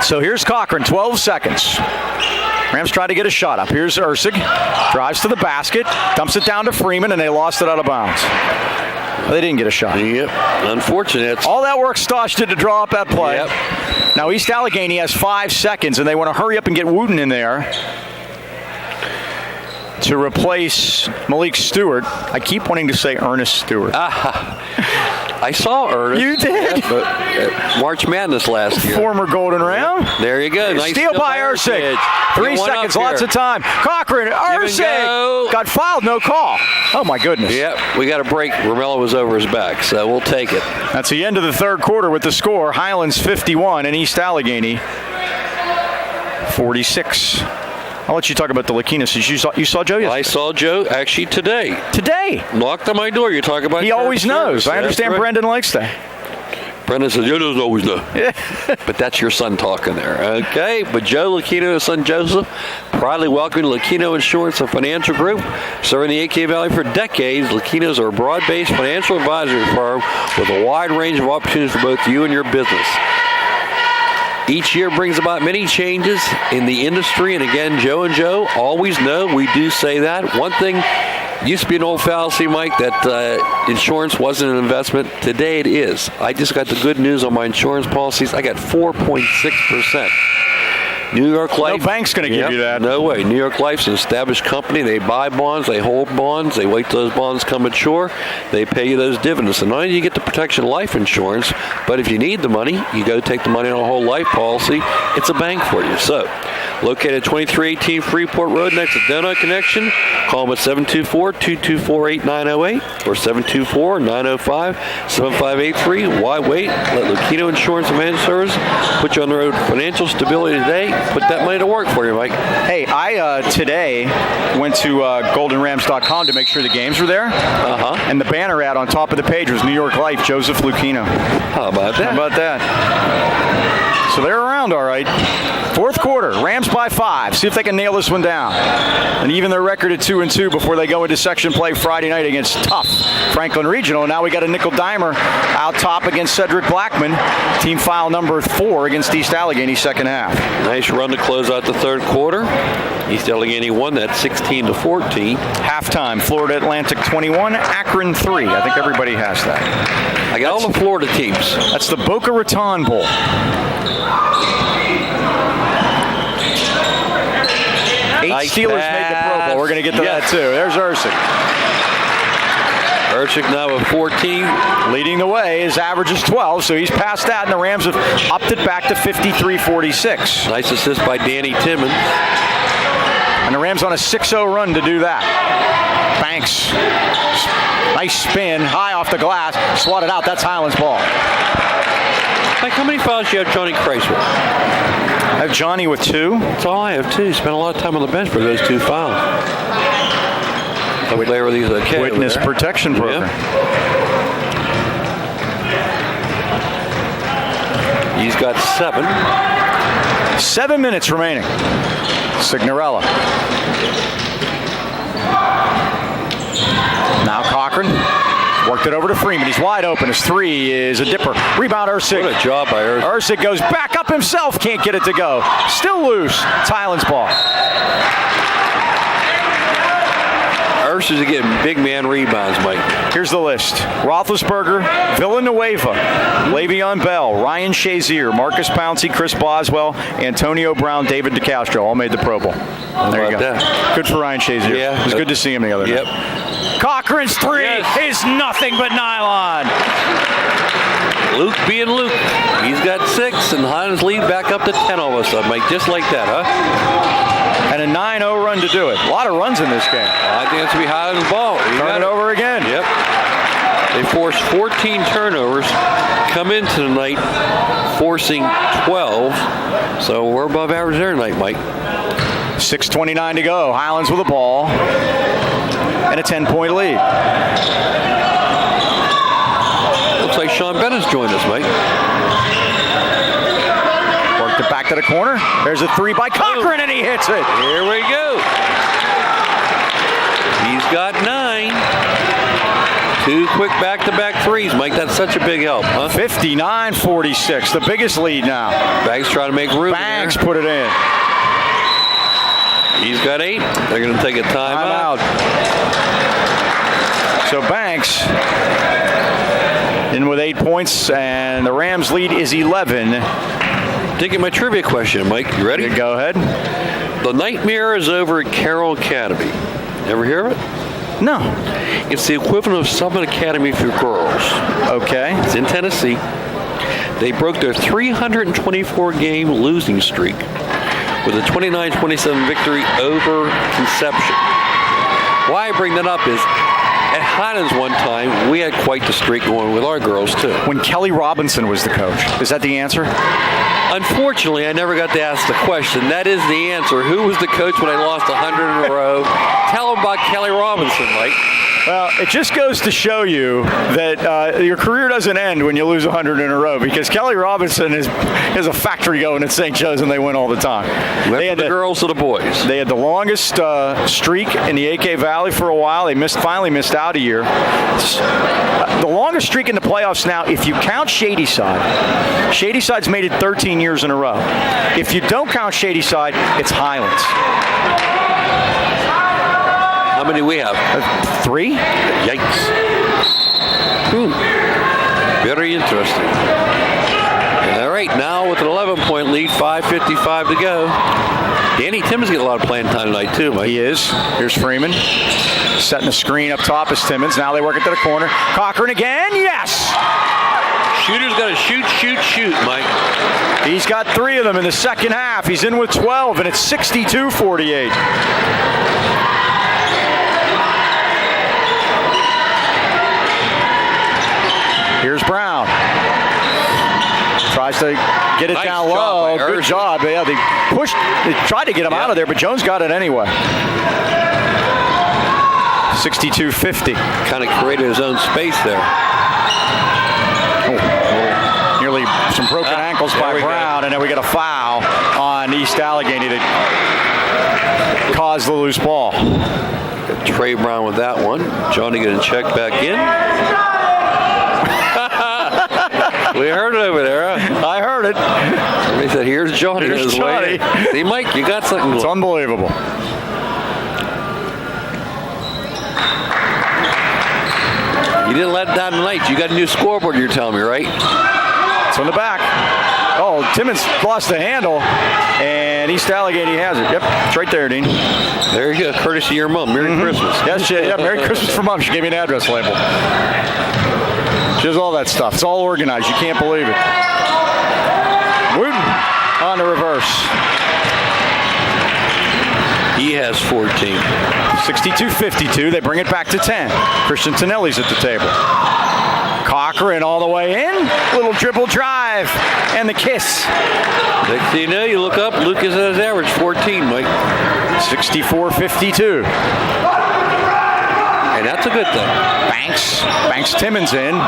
Speaker 1: So here's Cochran, 12 seconds. Rams try to get a shot up. Here's Ursig. Drives to the basket, dumps it down to Freeman, and they lost it out of bounds. They didn't get a shot.
Speaker 2: Yep. Unfortunate.
Speaker 1: All that work Stosh did to draw up that play.
Speaker 2: Yep.
Speaker 1: Now East Allegheny has 5 seconds, and they want to hurry up and get Wooten in there to replace Malik Stewart. I keep wanting to say Ernest Stewart.
Speaker 2: I saw Ernest.
Speaker 1: You did?
Speaker 2: Yeah, but March Madness last year.
Speaker 1: Former Golden Ram.
Speaker 2: There you go. Nice
Speaker 1: steal by Ursig. 3 seconds, lots of time. Cochran, Ursig got fouled, no call. Oh, my goodness.
Speaker 2: Yep, we got a break. Romello was over his back, so we'll take it.
Speaker 1: That's the end of the third quarter with the score. Highlands 51 and East Allegheny 46. I'll let you talk about the Lakinas. You saw Joe yesterday?
Speaker 2: I saw Joe actually today.
Speaker 1: Today?
Speaker 2: Knocked on my door. You talk about
Speaker 1: he always knows. I understand
Speaker 2: right.
Speaker 1: Brendan likes that.
Speaker 2: Brendan says, you don't always know. But that's your son talking there. Okay, but Joe Lakino, his son Joseph, proudly welcoming Lakino Insurance and Financial Group. Serving the AK Valley for decades, Lakinos are a broad-based financial advisory firm with a wide range of opportunities for both you and your business. Each year brings about many changes in the industry, and again, Joe and Joe always know we do say that. One thing used to be an old fallacy, Mike, that insurance wasn't an investment. Today it is. I just got the good news on my insurance policies. I got 4.6%. New York Life.
Speaker 1: No bank's going to give you that.
Speaker 2: No way. New York Life's an established company. They buy bonds, they hold bonds, they wait till those bonds come mature, they pay you those dividends. So not only do you get the protection of life insurance, but if you need the money, you go take the money on a whole life policy. It's a bank for you. So, located at 2318 Freeport Road next to Donut Connection. Call them at 724-224-8908 or 724-905-7583. Why wait? Let Lucchino Insurance and Managed Service put you on the road to financial stability today. Put that money to work for you, Mike.
Speaker 1: Hey, I today went to goldenrams.com to make sure the games were there. And the banner ad on top of the page was New York Life, Joseph Lucchino.
Speaker 2: How about that?
Speaker 1: How about that? So they're around all right. Fourth quarter, Rams by 5. See if they can nail this one down. And even their record at 2-2 before they go into section play Friday night against tough Franklin Regional. Now we got a nickel dimer out top against Cedric Blackman. Team foul number 4 against East Allegheny second half.
Speaker 2: Nice run to close out the third quarter. East Allegheny won that 16-14.
Speaker 1: Halftime, Florida Atlantic 21, Akron 3. I think everybody has that.
Speaker 2: I got all the Florida teams.
Speaker 1: That's the Boca Raton Bowl. 8
Speaker 2: Nice
Speaker 1: Steelers made the Pro Bowl. We're going to get to that too. There's Ursic.
Speaker 2: Ursic now with 14.
Speaker 1: Leading the way. His average is 12, so he's past that, and the Rams have upped it back to 53-46.
Speaker 2: Nice assist by Danny Timmons.
Speaker 1: And the Rams on a 6-0 run to do that. Banks. Nice spin, high off the glass, swatted out. That's Highlands ball.
Speaker 2: Mike, how many fouls do you have Johnny Kreis with?
Speaker 1: I have Johnny with 2.
Speaker 2: That's all I have, too. Spent a lot of time on the bench for those 2 fouls.
Speaker 1: Witness protection program.
Speaker 2: Yeah. He's got 7.
Speaker 1: 7 minutes remaining. Signorella. Now Cochran. Worked it over to Freeman. He's wide open. His 3 is a dipper. Rebound Ursic.
Speaker 2: What a job by Ursic.
Speaker 1: Ursic goes back up himself. Can't get it to go. Still loose. It's Highlands ball.
Speaker 2: Ursic is getting big man rebounds, Mike.
Speaker 1: Here's the list. Roethlisberger, Villanueva, Le'Veon Bell, Ryan Shazier, Marcus Pouncey, Chris Boswell, Antonio Brown, David DeCastro all made the Pro Bowl. There you go.
Speaker 2: That?
Speaker 1: Good for Ryan Shazier.
Speaker 2: Yeah.
Speaker 1: It was good to see him the other night. Cochran's 3 is nothing but nylon.
Speaker 2: Luke being Luke. He's got 6, and Highlands lead back up to 10 all of a sudden, Mike. Just like that, huh?
Speaker 1: And a 9-0 run to do it. A lot of runs in this game.
Speaker 2: I think it's going to be Highlands ball.
Speaker 1: Turn it over again.
Speaker 2: Yep. They forced 14 turnovers. Come into the night forcing 12. So we're above average there tonight, Mike.
Speaker 1: 6:29 to go. Highlands with the ball. And a 10-point lead.
Speaker 2: Looks like Sean Bennett's joined us, Mike.
Speaker 1: Worked it back to the corner. There's a 3 by Cochran, and he hits it.
Speaker 2: Here we go. He's got 9. 2 quick back-to-back 3s, Mike. That's such a big help, huh?
Speaker 1: 59-46, the biggest lead now.
Speaker 2: Banks trying to make room.
Speaker 1: Banks put it in.
Speaker 2: He's got 8. They're going to take a timeout.
Speaker 1: So Banks in with 8 points, and the Rams lead is 11.
Speaker 2: Taking my trivia question, Mike. You ready?
Speaker 1: Go ahead.
Speaker 2: The Nightmare is over at Carroll Academy. Ever hear of it?
Speaker 1: No.
Speaker 2: It's the equivalent of Summit Academy for girls.
Speaker 1: Okay.
Speaker 2: It's in Tennessee. They broke their 324-game losing streak with a 29-27 victory over Conception. Why I bring that up is at Highlands one time, we had quite the streak going with our girls, too.
Speaker 1: When Kelly Robinson was the coach. Is that the answer?
Speaker 2: Unfortunately, I never got to ask the question. That is the answer. Who was the coach when I lost 100 in a row? Tell them about Kelly Robinson, Mike.
Speaker 1: Well, it just goes to show you that your career doesn't end when you lose 100 in a row, because Kelly Robinson has a factory going at St. Joe's, and they win all the time.
Speaker 2: They had the girls or the boys.
Speaker 1: They had the longest streak in the AK Valley for a while. They finally missed out a year. The longest streak in the playoffs now, if you count Shadyside, Shadyside's made it 13 years in a row. If you don't count Shadyside, it's Highlands.
Speaker 2: How many do we have?
Speaker 1: 3?
Speaker 2: Yikes. Very interesting. All right, now with an 11-point lead, 5 5:55 to go. Danny Timmons getting a lot of playing time tonight, too, Mike.
Speaker 1: He is. Here's Freeman. Setting the screen up top is Timmons. Now they work it to the corner. Cochran again. Yes!
Speaker 2: Shooter's got to shoot, shoot, shoot, Mike.
Speaker 1: He's got 3 of them in the second half. He's in with 12, and it's 62-48. Here's Brown. Tries to get it
Speaker 2: Nice
Speaker 1: down
Speaker 2: job
Speaker 1: low.
Speaker 2: by
Speaker 1: Good
Speaker 2: Urza.
Speaker 1: job. Yeah, they tried to get him out of there, but Jones got it anyway. 62-50.
Speaker 2: Kind of created his own space there.
Speaker 1: Nearly some broken ankles by Brown, and then we get a foul on East Allegheny that caused the loose ball.
Speaker 2: Trey Brown with that one. Johnny going to check back in. We heard it over there, huh?
Speaker 1: I heard it.
Speaker 2: They said, here's Johnny.
Speaker 1: Here's Johnny.
Speaker 2: See, Mike, you got something.
Speaker 1: It's unbelievable.
Speaker 2: You didn't let it down tonight. You got a new scoreboard, you're telling me, right?
Speaker 1: It's on the back. Oh, Timmons lost the handle, and East Allegheny has it. Yep, it's right there, Dean.
Speaker 2: There you go. Courtesy of your mom. Merry Christmas.
Speaker 1: Yes, yeah, Merry Christmas from Mom. She gave me an address label. She has all that stuff. It's all organized. You can't believe it. Wooten on the reverse.
Speaker 2: He has 14.
Speaker 1: 62-52. They bring it back to 10. Christian Tonelli's at the table. Cochran all the way in. Little dribble drive. And the kiss.
Speaker 2: Next thing you know, you look up, Lucas has average 14, Mike.
Speaker 1: 64-52.
Speaker 2: And that's a good thing.
Speaker 1: Banks Timmons in.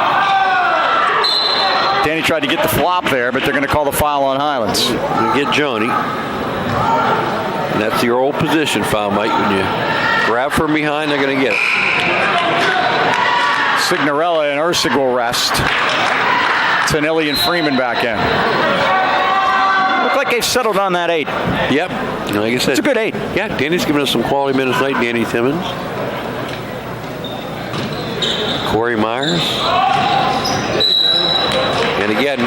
Speaker 1: Danny tried to get the flop there, but they're going to call the foul on Highlands.
Speaker 2: You get Johnny. And that's your old position foul, Mike. When you grab from behind, they're going to get it.
Speaker 1: Signorella and Ursig will rest. Tonelli and Freeman back in. Look like they've settled on that 8.
Speaker 2: Yep. Like I said,
Speaker 1: it's a good 8.
Speaker 2: Yeah, Danny's giving us some quality minutes tonight, Danny Timmons. Corey Myers. And again,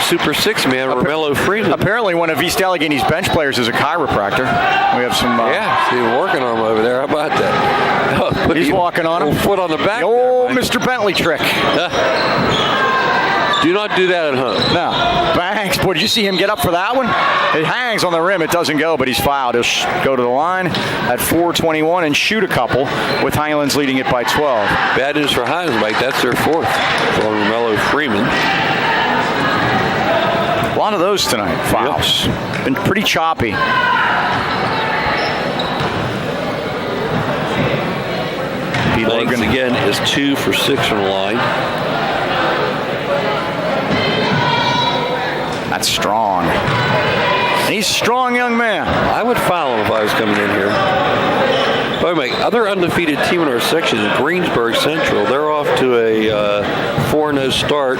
Speaker 2: Super 6-man, Romello Freeman.
Speaker 1: Apparently one of East Allegheny's bench players is a chiropractor. We have some...
Speaker 2: yeah, see him working on him over there. How about that? Oh,
Speaker 1: he's walking on him.
Speaker 2: Foot on the back.
Speaker 1: The old Mr. Bentley trick.
Speaker 2: Do not do that at home.
Speaker 1: No. Banks. Boy, did you see him get up for that one? It hangs on the rim. It doesn't go, but he's fouled. He'll go to the line at 4:21 and shoot a couple, with Highlands leading it by 12.
Speaker 2: Bad news for Highlands, Mike. That's their 4th for Romello Freeman.
Speaker 1: A lot of those tonight. Fouls. Yep. Been pretty choppy.
Speaker 2: Banks again is 2 for 6 from the line.
Speaker 1: That's strong. And he's a strong young man.
Speaker 2: I would foul him if I was coming in here. By the way, other undefeated team in our section is Greensburg Central. They're off to a 4-0 start.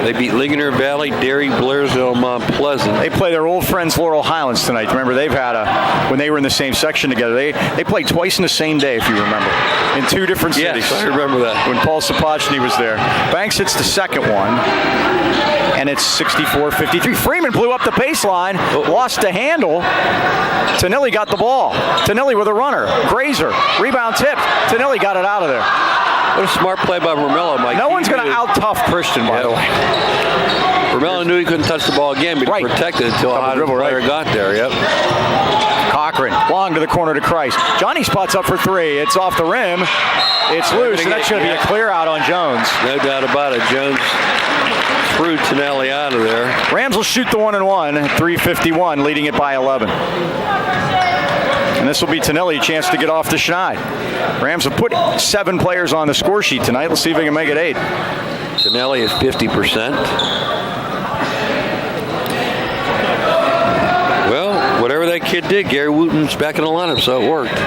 Speaker 2: They beat Ligonier Valley, Derry, Blairsville, Mount Pleasant.
Speaker 1: They play their old friends Laurel Highlands tonight. Remember, they've had when they were in the same section together, they played twice in the same day, if you remember, in 2 different cities.
Speaker 2: Yes, I remember that.
Speaker 1: When Paul Sapochny was there. Banks hits the second one, and it's 64-53. Freeman blew up the baseline, lost the handle. Tonelli got the ball. Tonelli with a runner. Grazer. Rebound tip. Tonelli got it out of there.
Speaker 2: What a smart play by Romello, Mike.
Speaker 1: No one's going to out-tough Christian, by the way.
Speaker 2: Romello knew he couldn't touch the ball again, but he protected it until a hot player got there. Yep.
Speaker 1: Cochran, long to the corner to Christ. Johnny spots up for 3. It's off the rim. It's loose, and that's going to be a clear out on Jones.
Speaker 2: No doubt about it. Jones threw Tonelli out of there.
Speaker 1: Rams will shoot the 1-and-1, 3:51, leading it by 11. And this will be Tonelli a chance to get off the schneid. Rams have put 7 players on the score sheet tonight. Let's see if they can make it 8.
Speaker 2: Tonelli is 50%. Well, whatever that kid did, Gary Wooten's back in the lineup, so it worked.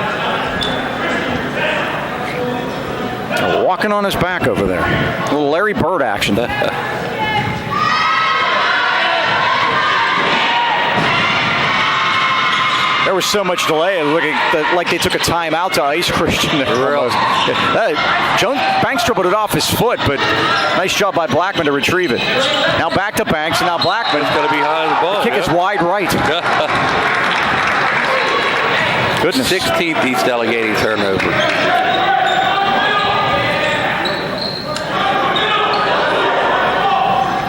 Speaker 1: Walking on his back over there. A little Larry Bird action. They're There was so much delay. It looked like they took a timeout to ice Christian.
Speaker 2: Really?
Speaker 1: Banks dribbled it off his foot, but nice job by Blackman to retrieve it. Now back to Banks, and now Blackman's
Speaker 2: Going to be high on the ball.
Speaker 1: kick is wide right. Goodness.
Speaker 2: 16th East Allegheny turnover.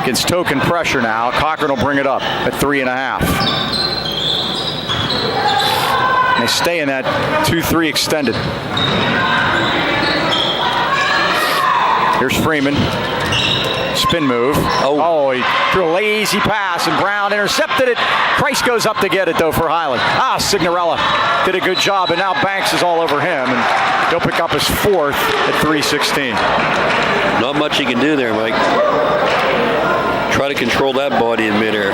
Speaker 1: Against token pressure now. Cochran will bring it up at 3.5. They stay in that 2-3 extended. Here's Freeman. Spin move. Oh, he threw a lazy pass, and Brown intercepted it. Christ goes up to get it, though, for Highland. Signorella did a good job, and now Banks is all over him, and he'll pick up his 4th at 3:16.
Speaker 2: Not much he can do there, Mike. Try to control that body in midair.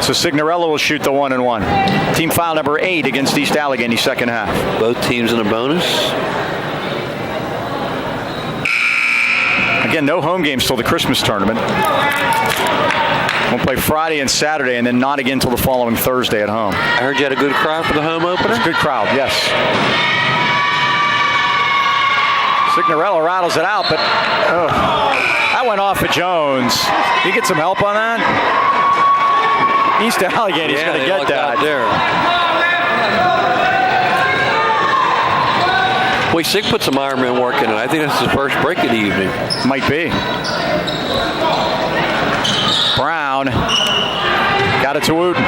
Speaker 1: So Signorella will shoot the 1-1. Team foul number 8 against East Allegheny, second half.
Speaker 2: Both teams in a bonus.
Speaker 1: Again, no home games till the Christmas tournament. We'll play Friday and Saturday, and then not again till the following Thursday at home.
Speaker 2: I heard you had a good crowd for the home opener.
Speaker 1: It's a good crowd, yes. Signorella rattles it out, but that went off of Jones. You get some help on that? East Allegheny's going to get that.
Speaker 2: There. Boy, Sig put some Ironman work in it. I think that's his first break of the evening.
Speaker 1: Might be. Brown got it to Wooten.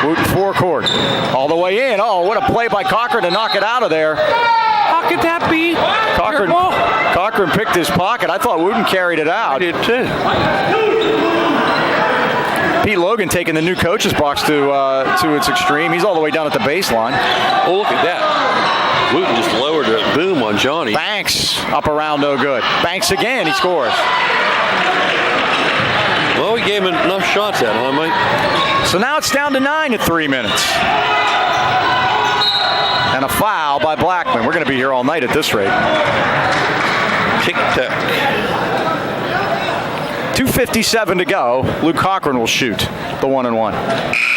Speaker 1: Wooten forecourt. All the way in. Oh, what a play by Cochran to knock it out of there.
Speaker 2: How could that be?
Speaker 1: Cochran picked his pocket. I thought Wooten carried it out.
Speaker 2: I did too.
Speaker 1: Pete Logan taking the new coach's box to its extreme. He's all the way down at the baseline.
Speaker 2: Oh, look at that. Wooten just lowered a boom on Johnny.
Speaker 1: Banks up around, no good. Banks again, he scores.
Speaker 2: Well, we gave him enough shots at him, Mike.
Speaker 1: So now it's down to 9 at 3 minutes. And a foul by Blackman. We're going to be here all night at this rate.
Speaker 2: Tic-tac.
Speaker 1: 2:57 to go. Luke Cochran will shoot the 1-1.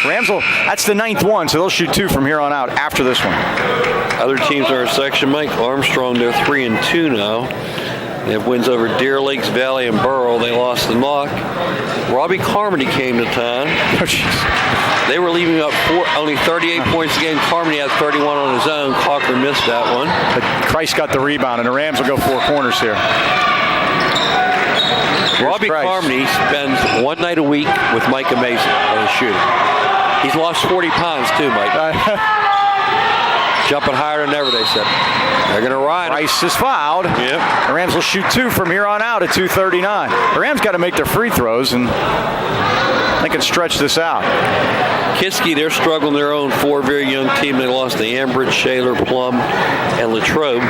Speaker 1: Rams that's the 9th one, so they'll shoot 2 from here on out after this one.
Speaker 2: Other teams in our section, Mike. Armstrong, they're 3-2 now. They have wins over Deer Lakes, Valley, and Burrell. They lost the knock. Robbie Carmody came to town.
Speaker 1: Oh, jeez.
Speaker 2: They were leaving up only 38 points a game. Carmody had 31 on his own. Cochran missed that one.
Speaker 1: But Christ got the rebound, and the Rams will go 4 corners here.
Speaker 2: Robbie Carmody spends one night a week with Micah Mason as a shooter. He's lost 40 pounds too, Mike. Jumping higher than ever, they said. They're going to ride him.
Speaker 1: Rice is fouled.
Speaker 2: Yep.
Speaker 1: The Rams will shoot 2 from here on out at 2:39. The Rams got to make their free throws, and they can stretch this out.
Speaker 2: Kiski, they're struggling their own 4 very young team. They lost to Ambridge, Shaler, Plum, and Latrobe.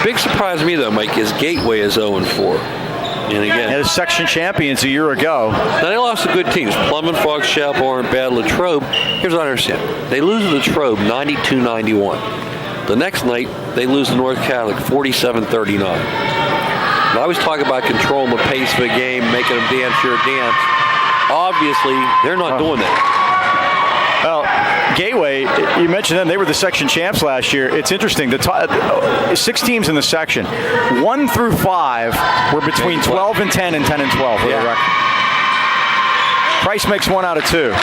Speaker 2: Big surprise to me, though, Mike, is Gateway is 0-4. And again,
Speaker 1: as section champions a year ago.
Speaker 2: Now they lost to good teams. Plum and Fox Chapel aren't bad. Latrobe, here's what I understand. They lose to Latrobe 92-91. The next night, they lose to North Catholic 47-39. Now, I was talking about controlling the pace of a game, making them dance your dance. Obviously, they're not doing that.
Speaker 1: Well, Gateway, you mentioned them. They were the section champs last year. It's interesting. The 6 teams in the section, 1 through 5 were between 12 and 10 and 10 and 12 for the record. Price makes 1 out of 2.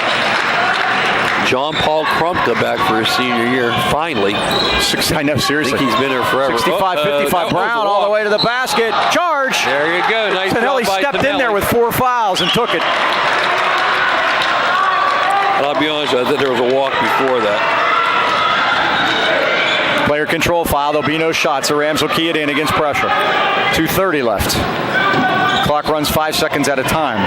Speaker 2: John Paul Crumpta back for his senior year, finally.
Speaker 1: I know, seriously.
Speaker 2: I think he's been there forever.
Speaker 1: 65-55, Brown all the way to the basket. Charge!
Speaker 2: There you go. Nice
Speaker 1: job. He stepped in there with 4 fouls and took it.
Speaker 2: And I'll be honest, I thought there was a walk before that.
Speaker 1: Player control foul. There'll be no shots. The Rams will key it in against pressure. 2:30 left. Clock runs 5 seconds at a time.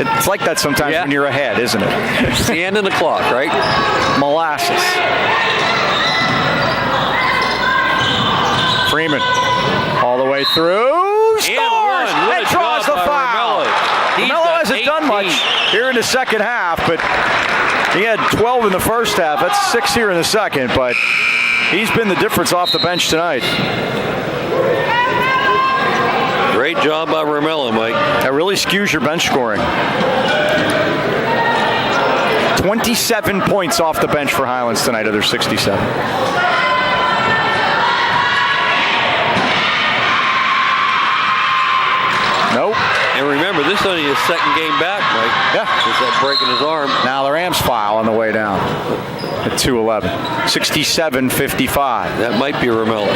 Speaker 1: It's like that sometimes when you're ahead, isn't it?
Speaker 2: It's the end of the clock, right?
Speaker 1: Molasses. Freeman all the way through. Scores! And draws the foul. Romello hasn't done much here in the second half, but he had 12 in the first half. That's 6 here in the second, but he's been the difference off the bench tonight.
Speaker 2: Great job by Romello, Mike.
Speaker 1: That really skews your bench scoring. 27 points off the bench for Highlands tonight of their 67. Nope.
Speaker 2: And remember, this is only his second game back, Mike.
Speaker 1: Yeah.
Speaker 2: Since that breaking his arm.
Speaker 1: Now the Rams foul on the way down at 2:11. 67-55.
Speaker 2: That might be Romello.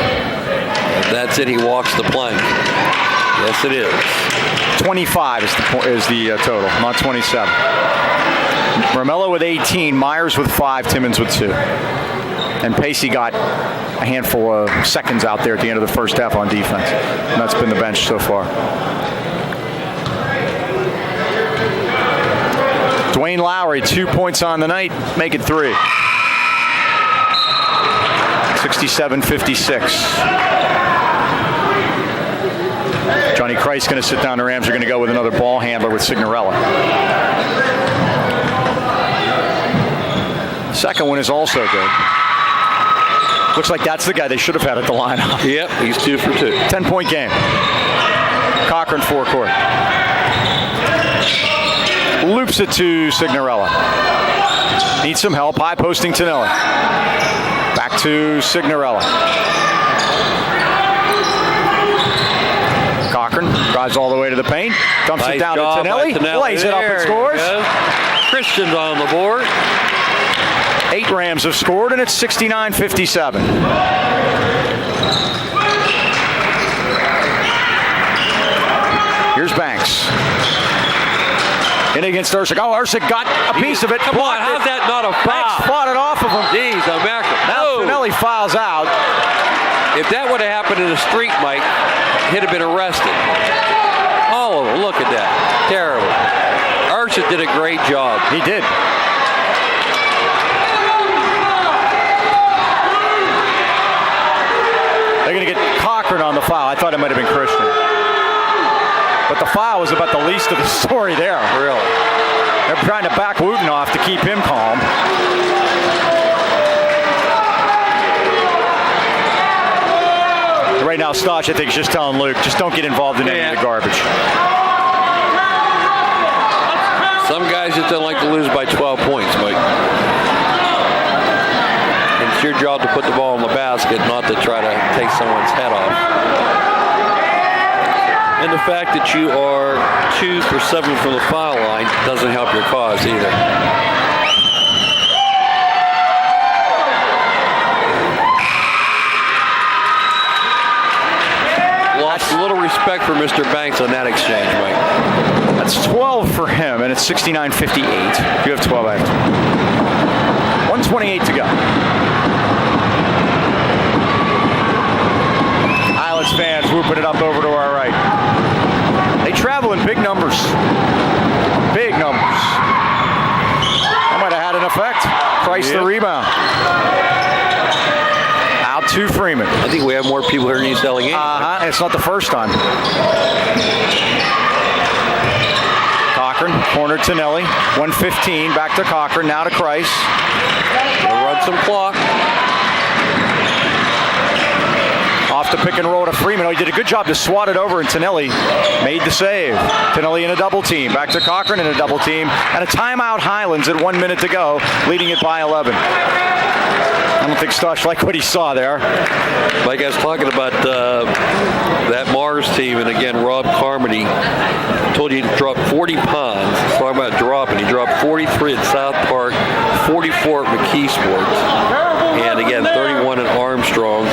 Speaker 2: That's it. He walks the plank. Yes, it is.
Speaker 1: 25 is the total, not 27. Romello with 18, Myers with 5, Timmons with 2. And Pacey got a handful of seconds out there at the end of the first half on defense. And that's been the bench so far. Dwayne Lowry, 2 points on the night, make it 3. 67-56. Johnny Christ going to sit down. The Rams are going to go with another ball handler with Signorella. Second one is also good. Looks like that's the guy they should have had at the lineup.
Speaker 2: Yep, he's 2 for 2.
Speaker 1: 10-point game. Cochran forecourt. Loops it to Signorella. Needs some help. High posting Tonelli. Back to Signorella. Cochran drives all the way to the paint. Dumps it down to Tonelli. Lays it up and scores.
Speaker 2: Christian's on the board.
Speaker 1: 8 Rams have scored, and it's 69-57. Here's Banks. In against Ersic. Oh, Ersic got a piece of it.
Speaker 2: Come on, how's that not a foul?
Speaker 1: Banks fought it off of him.
Speaker 2: Jeez, America.
Speaker 1: Now Tonelli fouls out.
Speaker 2: If that would have happened in the street, Mike, he'd have been arrested. Oh, look at that. Terrible. Ersic did a great job.
Speaker 1: He did. They're going to get Cochran on the foul. I thought it might have been Christian. But the foul was about the least of the story there.
Speaker 2: Really?
Speaker 1: They're trying to back Wooten off to keep him calm. Right now, Stosh, I think, is just telling Luke, just don't get involved in any of the garbage.
Speaker 2: Some guys just don't like to lose by 12 points, Mike. It's your job to put the ball in the basket, not to try to take someone's head off. And the fact that you are 2 for 7 from the foul line doesn't help your cause either. Lost a little respect for Mr. Banks on that exchange, Mike.
Speaker 1: That's 12 for him, and it's 69-58. You have 12 after. 1:28 to go. Highlands fans whooping it up over to our right. They travel in big numbers. Big numbers. That might have had an effect. Price the rebound. Out to Freeman.
Speaker 2: I think we have more people here in East Allegheny.
Speaker 1: It's not the first time. Cochran, corner to Nelly. 1:15, back to Cochran, now to Christ.
Speaker 2: Gonna run some clock.
Speaker 1: Off the pick and roll to Freeman. Oh, he did a good job to swat it over, and Tonelli made the save. Tonelli in a double team. Back to Cochran in a double team. And a timeout Highlands at 1 minute to go, leading it by 11. I don't think Stosh liked what he saw there.
Speaker 2: Like I was talking about that Mars team, and again, Rob Carmody told you he dropped 40 pounds. Talking about dropping. He dropped 43 at South Park, 44 at McKee Sports, and again, 31 at Armstrong.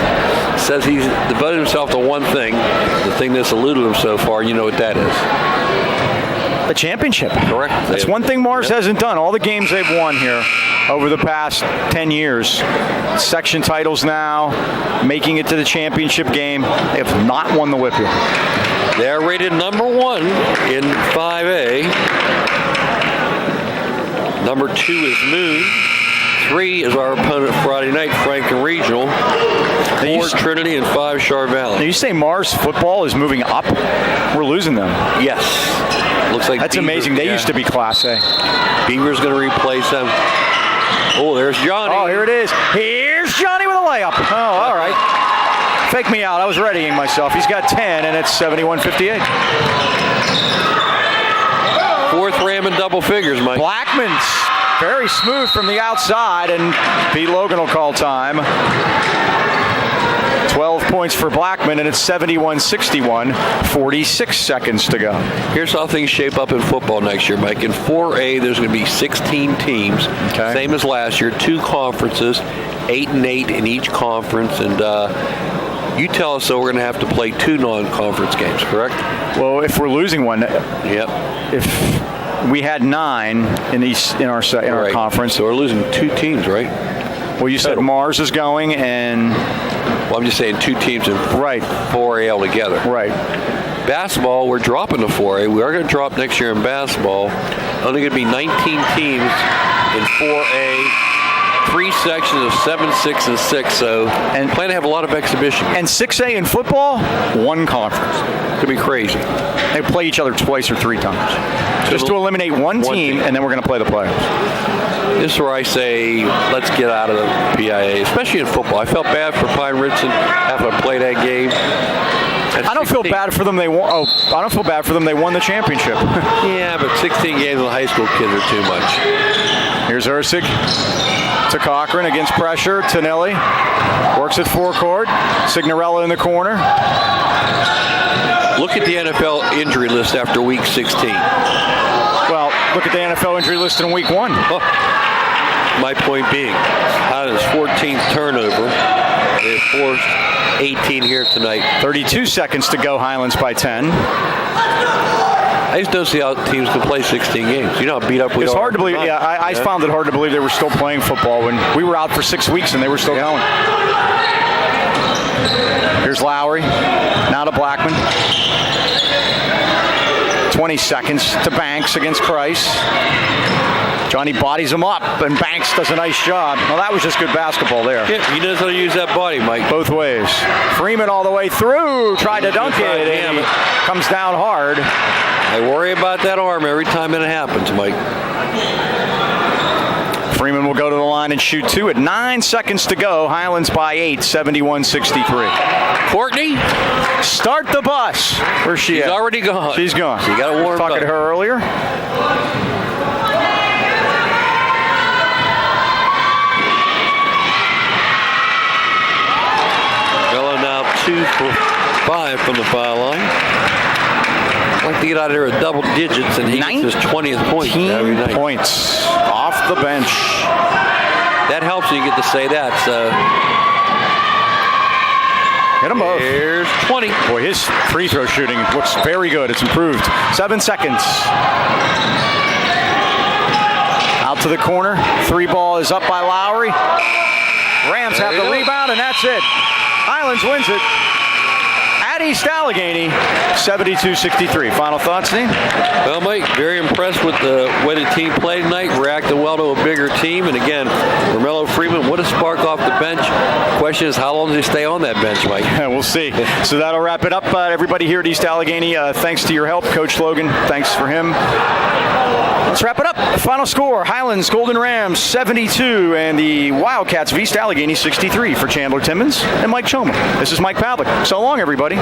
Speaker 2: Says he's devoted himself to one thing, the thing that's eluded him so far. You know what that is?
Speaker 1: The championship.
Speaker 2: Correct.
Speaker 1: That's one thing Mars hasn't done. All the games they've won here over the past 10 years. Section titles now, making it to the championship game. They have not won the Whippeal.
Speaker 2: They're rated number 1 in 5A. Number 2 is Moon. 3 is our opponent Friday night, Franklin Regional. 4 Trinity, and 5 Char Valley.
Speaker 1: Now you say Mars football is moving up? We're losing them.
Speaker 2: Yes. Looks like
Speaker 1: that's amazing. They used to be Class A.
Speaker 2: Beaver's going to replace them. Oh, there's Johnny.
Speaker 1: Oh, here it is. Here's Johnny with a layup. Oh, all right. Fake me out. I was readying myself. He's got 10, and it's 71-58.
Speaker 2: Fourth Ram in double figures, Mike.
Speaker 1: Blackman's Very smooth from the outside, and Pete Logan will call time. 12 points for Blackman, and it's 71-61, 46 seconds to go.
Speaker 2: Here's how things shape up in football next year, Mike. In 4A, there's going to be 16 teams, same as last year, 2 conferences, 8 and 8 in each conference, and you tell us, so we're going to have to play 2 non-conference games, correct?
Speaker 1: Well, if we're losing one,
Speaker 2: yep.
Speaker 1: If we had 9 in our conference,
Speaker 2: so we're losing 2 teams, right?
Speaker 1: Well, you said Mars is going, and
Speaker 2: well, I'm just saying 2 teams in 4A altogether.
Speaker 1: Right.
Speaker 2: Basketball, we're dropping to 4A. We are going to drop next year in basketball. Only going to be 19 teams in 4A. 3 sections of 7, 6, and 6. So, and plan to have a lot of exhibition.
Speaker 1: And 6A in football, 1 conference.
Speaker 2: Could be crazy.
Speaker 1: They play each other twice or 3 times, just to eliminate one team, and then we're going to play the players.
Speaker 2: This is where I say, let's get out of the PIA, especially in football. I felt bad for Pine Ridgeton having to play that game.
Speaker 1: I don't feel bad for them. I don't feel bad for them. They won the championship.
Speaker 2: Yeah, but 16 games with high school kids are too much.
Speaker 1: Here's Ursig to Cochran against pressure. Tonelli works at forecourt. Signorella in the corner.
Speaker 2: Look at the NFL injury list after week 16.
Speaker 1: Well, look at the NFL injury list in week 1.
Speaker 2: Oh. My point being, Highlands' 14th turnover. They forced 18 here tonight.
Speaker 1: 32 seconds to go. Highlands by 10.
Speaker 2: I just don't see how teams can play 16 games. You know how beat up we are.
Speaker 1: It's hard to believe. Yeah, I found it hard to believe they were still playing football when we were out for 6 weeks and they were still going. Here's Lowry. Now to Blackman. 20 seconds to Banks against Price. Johnny bodies him up, and Banks does a nice job. Well, that was just good basketball there.
Speaker 2: Yeah, he knows how to use that body, Mike.
Speaker 1: Both ways. Freeman all the way through. Tried to dunk it, and he comes down hard.
Speaker 2: I worry about that arm every time it happens, Mike.
Speaker 1: Freeman will go to the line and shoot 2 at 9 seconds to go. Highlands by 8, 71-63.
Speaker 2: Courtney,
Speaker 1: start the bus. Where's she at?
Speaker 2: She's already gone.
Speaker 1: She's gone.
Speaker 2: So you got to warm up.
Speaker 1: Talking to her earlier.
Speaker 2: Mello now 2 for 5 from the foul line. I'd like to get out of there with double digits, and he gets his 20th point every night.
Speaker 1: Points off the bench.
Speaker 2: That helps you get to say that. So
Speaker 1: hit them both.
Speaker 2: Here's 20.
Speaker 1: Boy, his free throw shooting looks very good. It's improved. 7 seconds. Out to the corner. 3 ball is up by Lowry. Rams have the rebound, and that's it. Highlands wins it at East Allegheny, 72-63. Final thoughts, Dean?
Speaker 2: Well, Mike, very impressed with the way the team played tonight, reacted well to a bigger team. And again, Romello Freeman, what a spark off the bench. Question is, how long does he stay on that bench, Mike?
Speaker 1: We'll see. So that'll wrap it up. Everybody here at East Allegheny, thanks to your help. Coach Logan, thanks for him. Let's wrap it up. Final score, Highlands Golden Rams 72 and the Wildcats of East Allegheny 63 for Chandler Timmons and Mike Choma. This is Mike Pavlik. So long, everybody.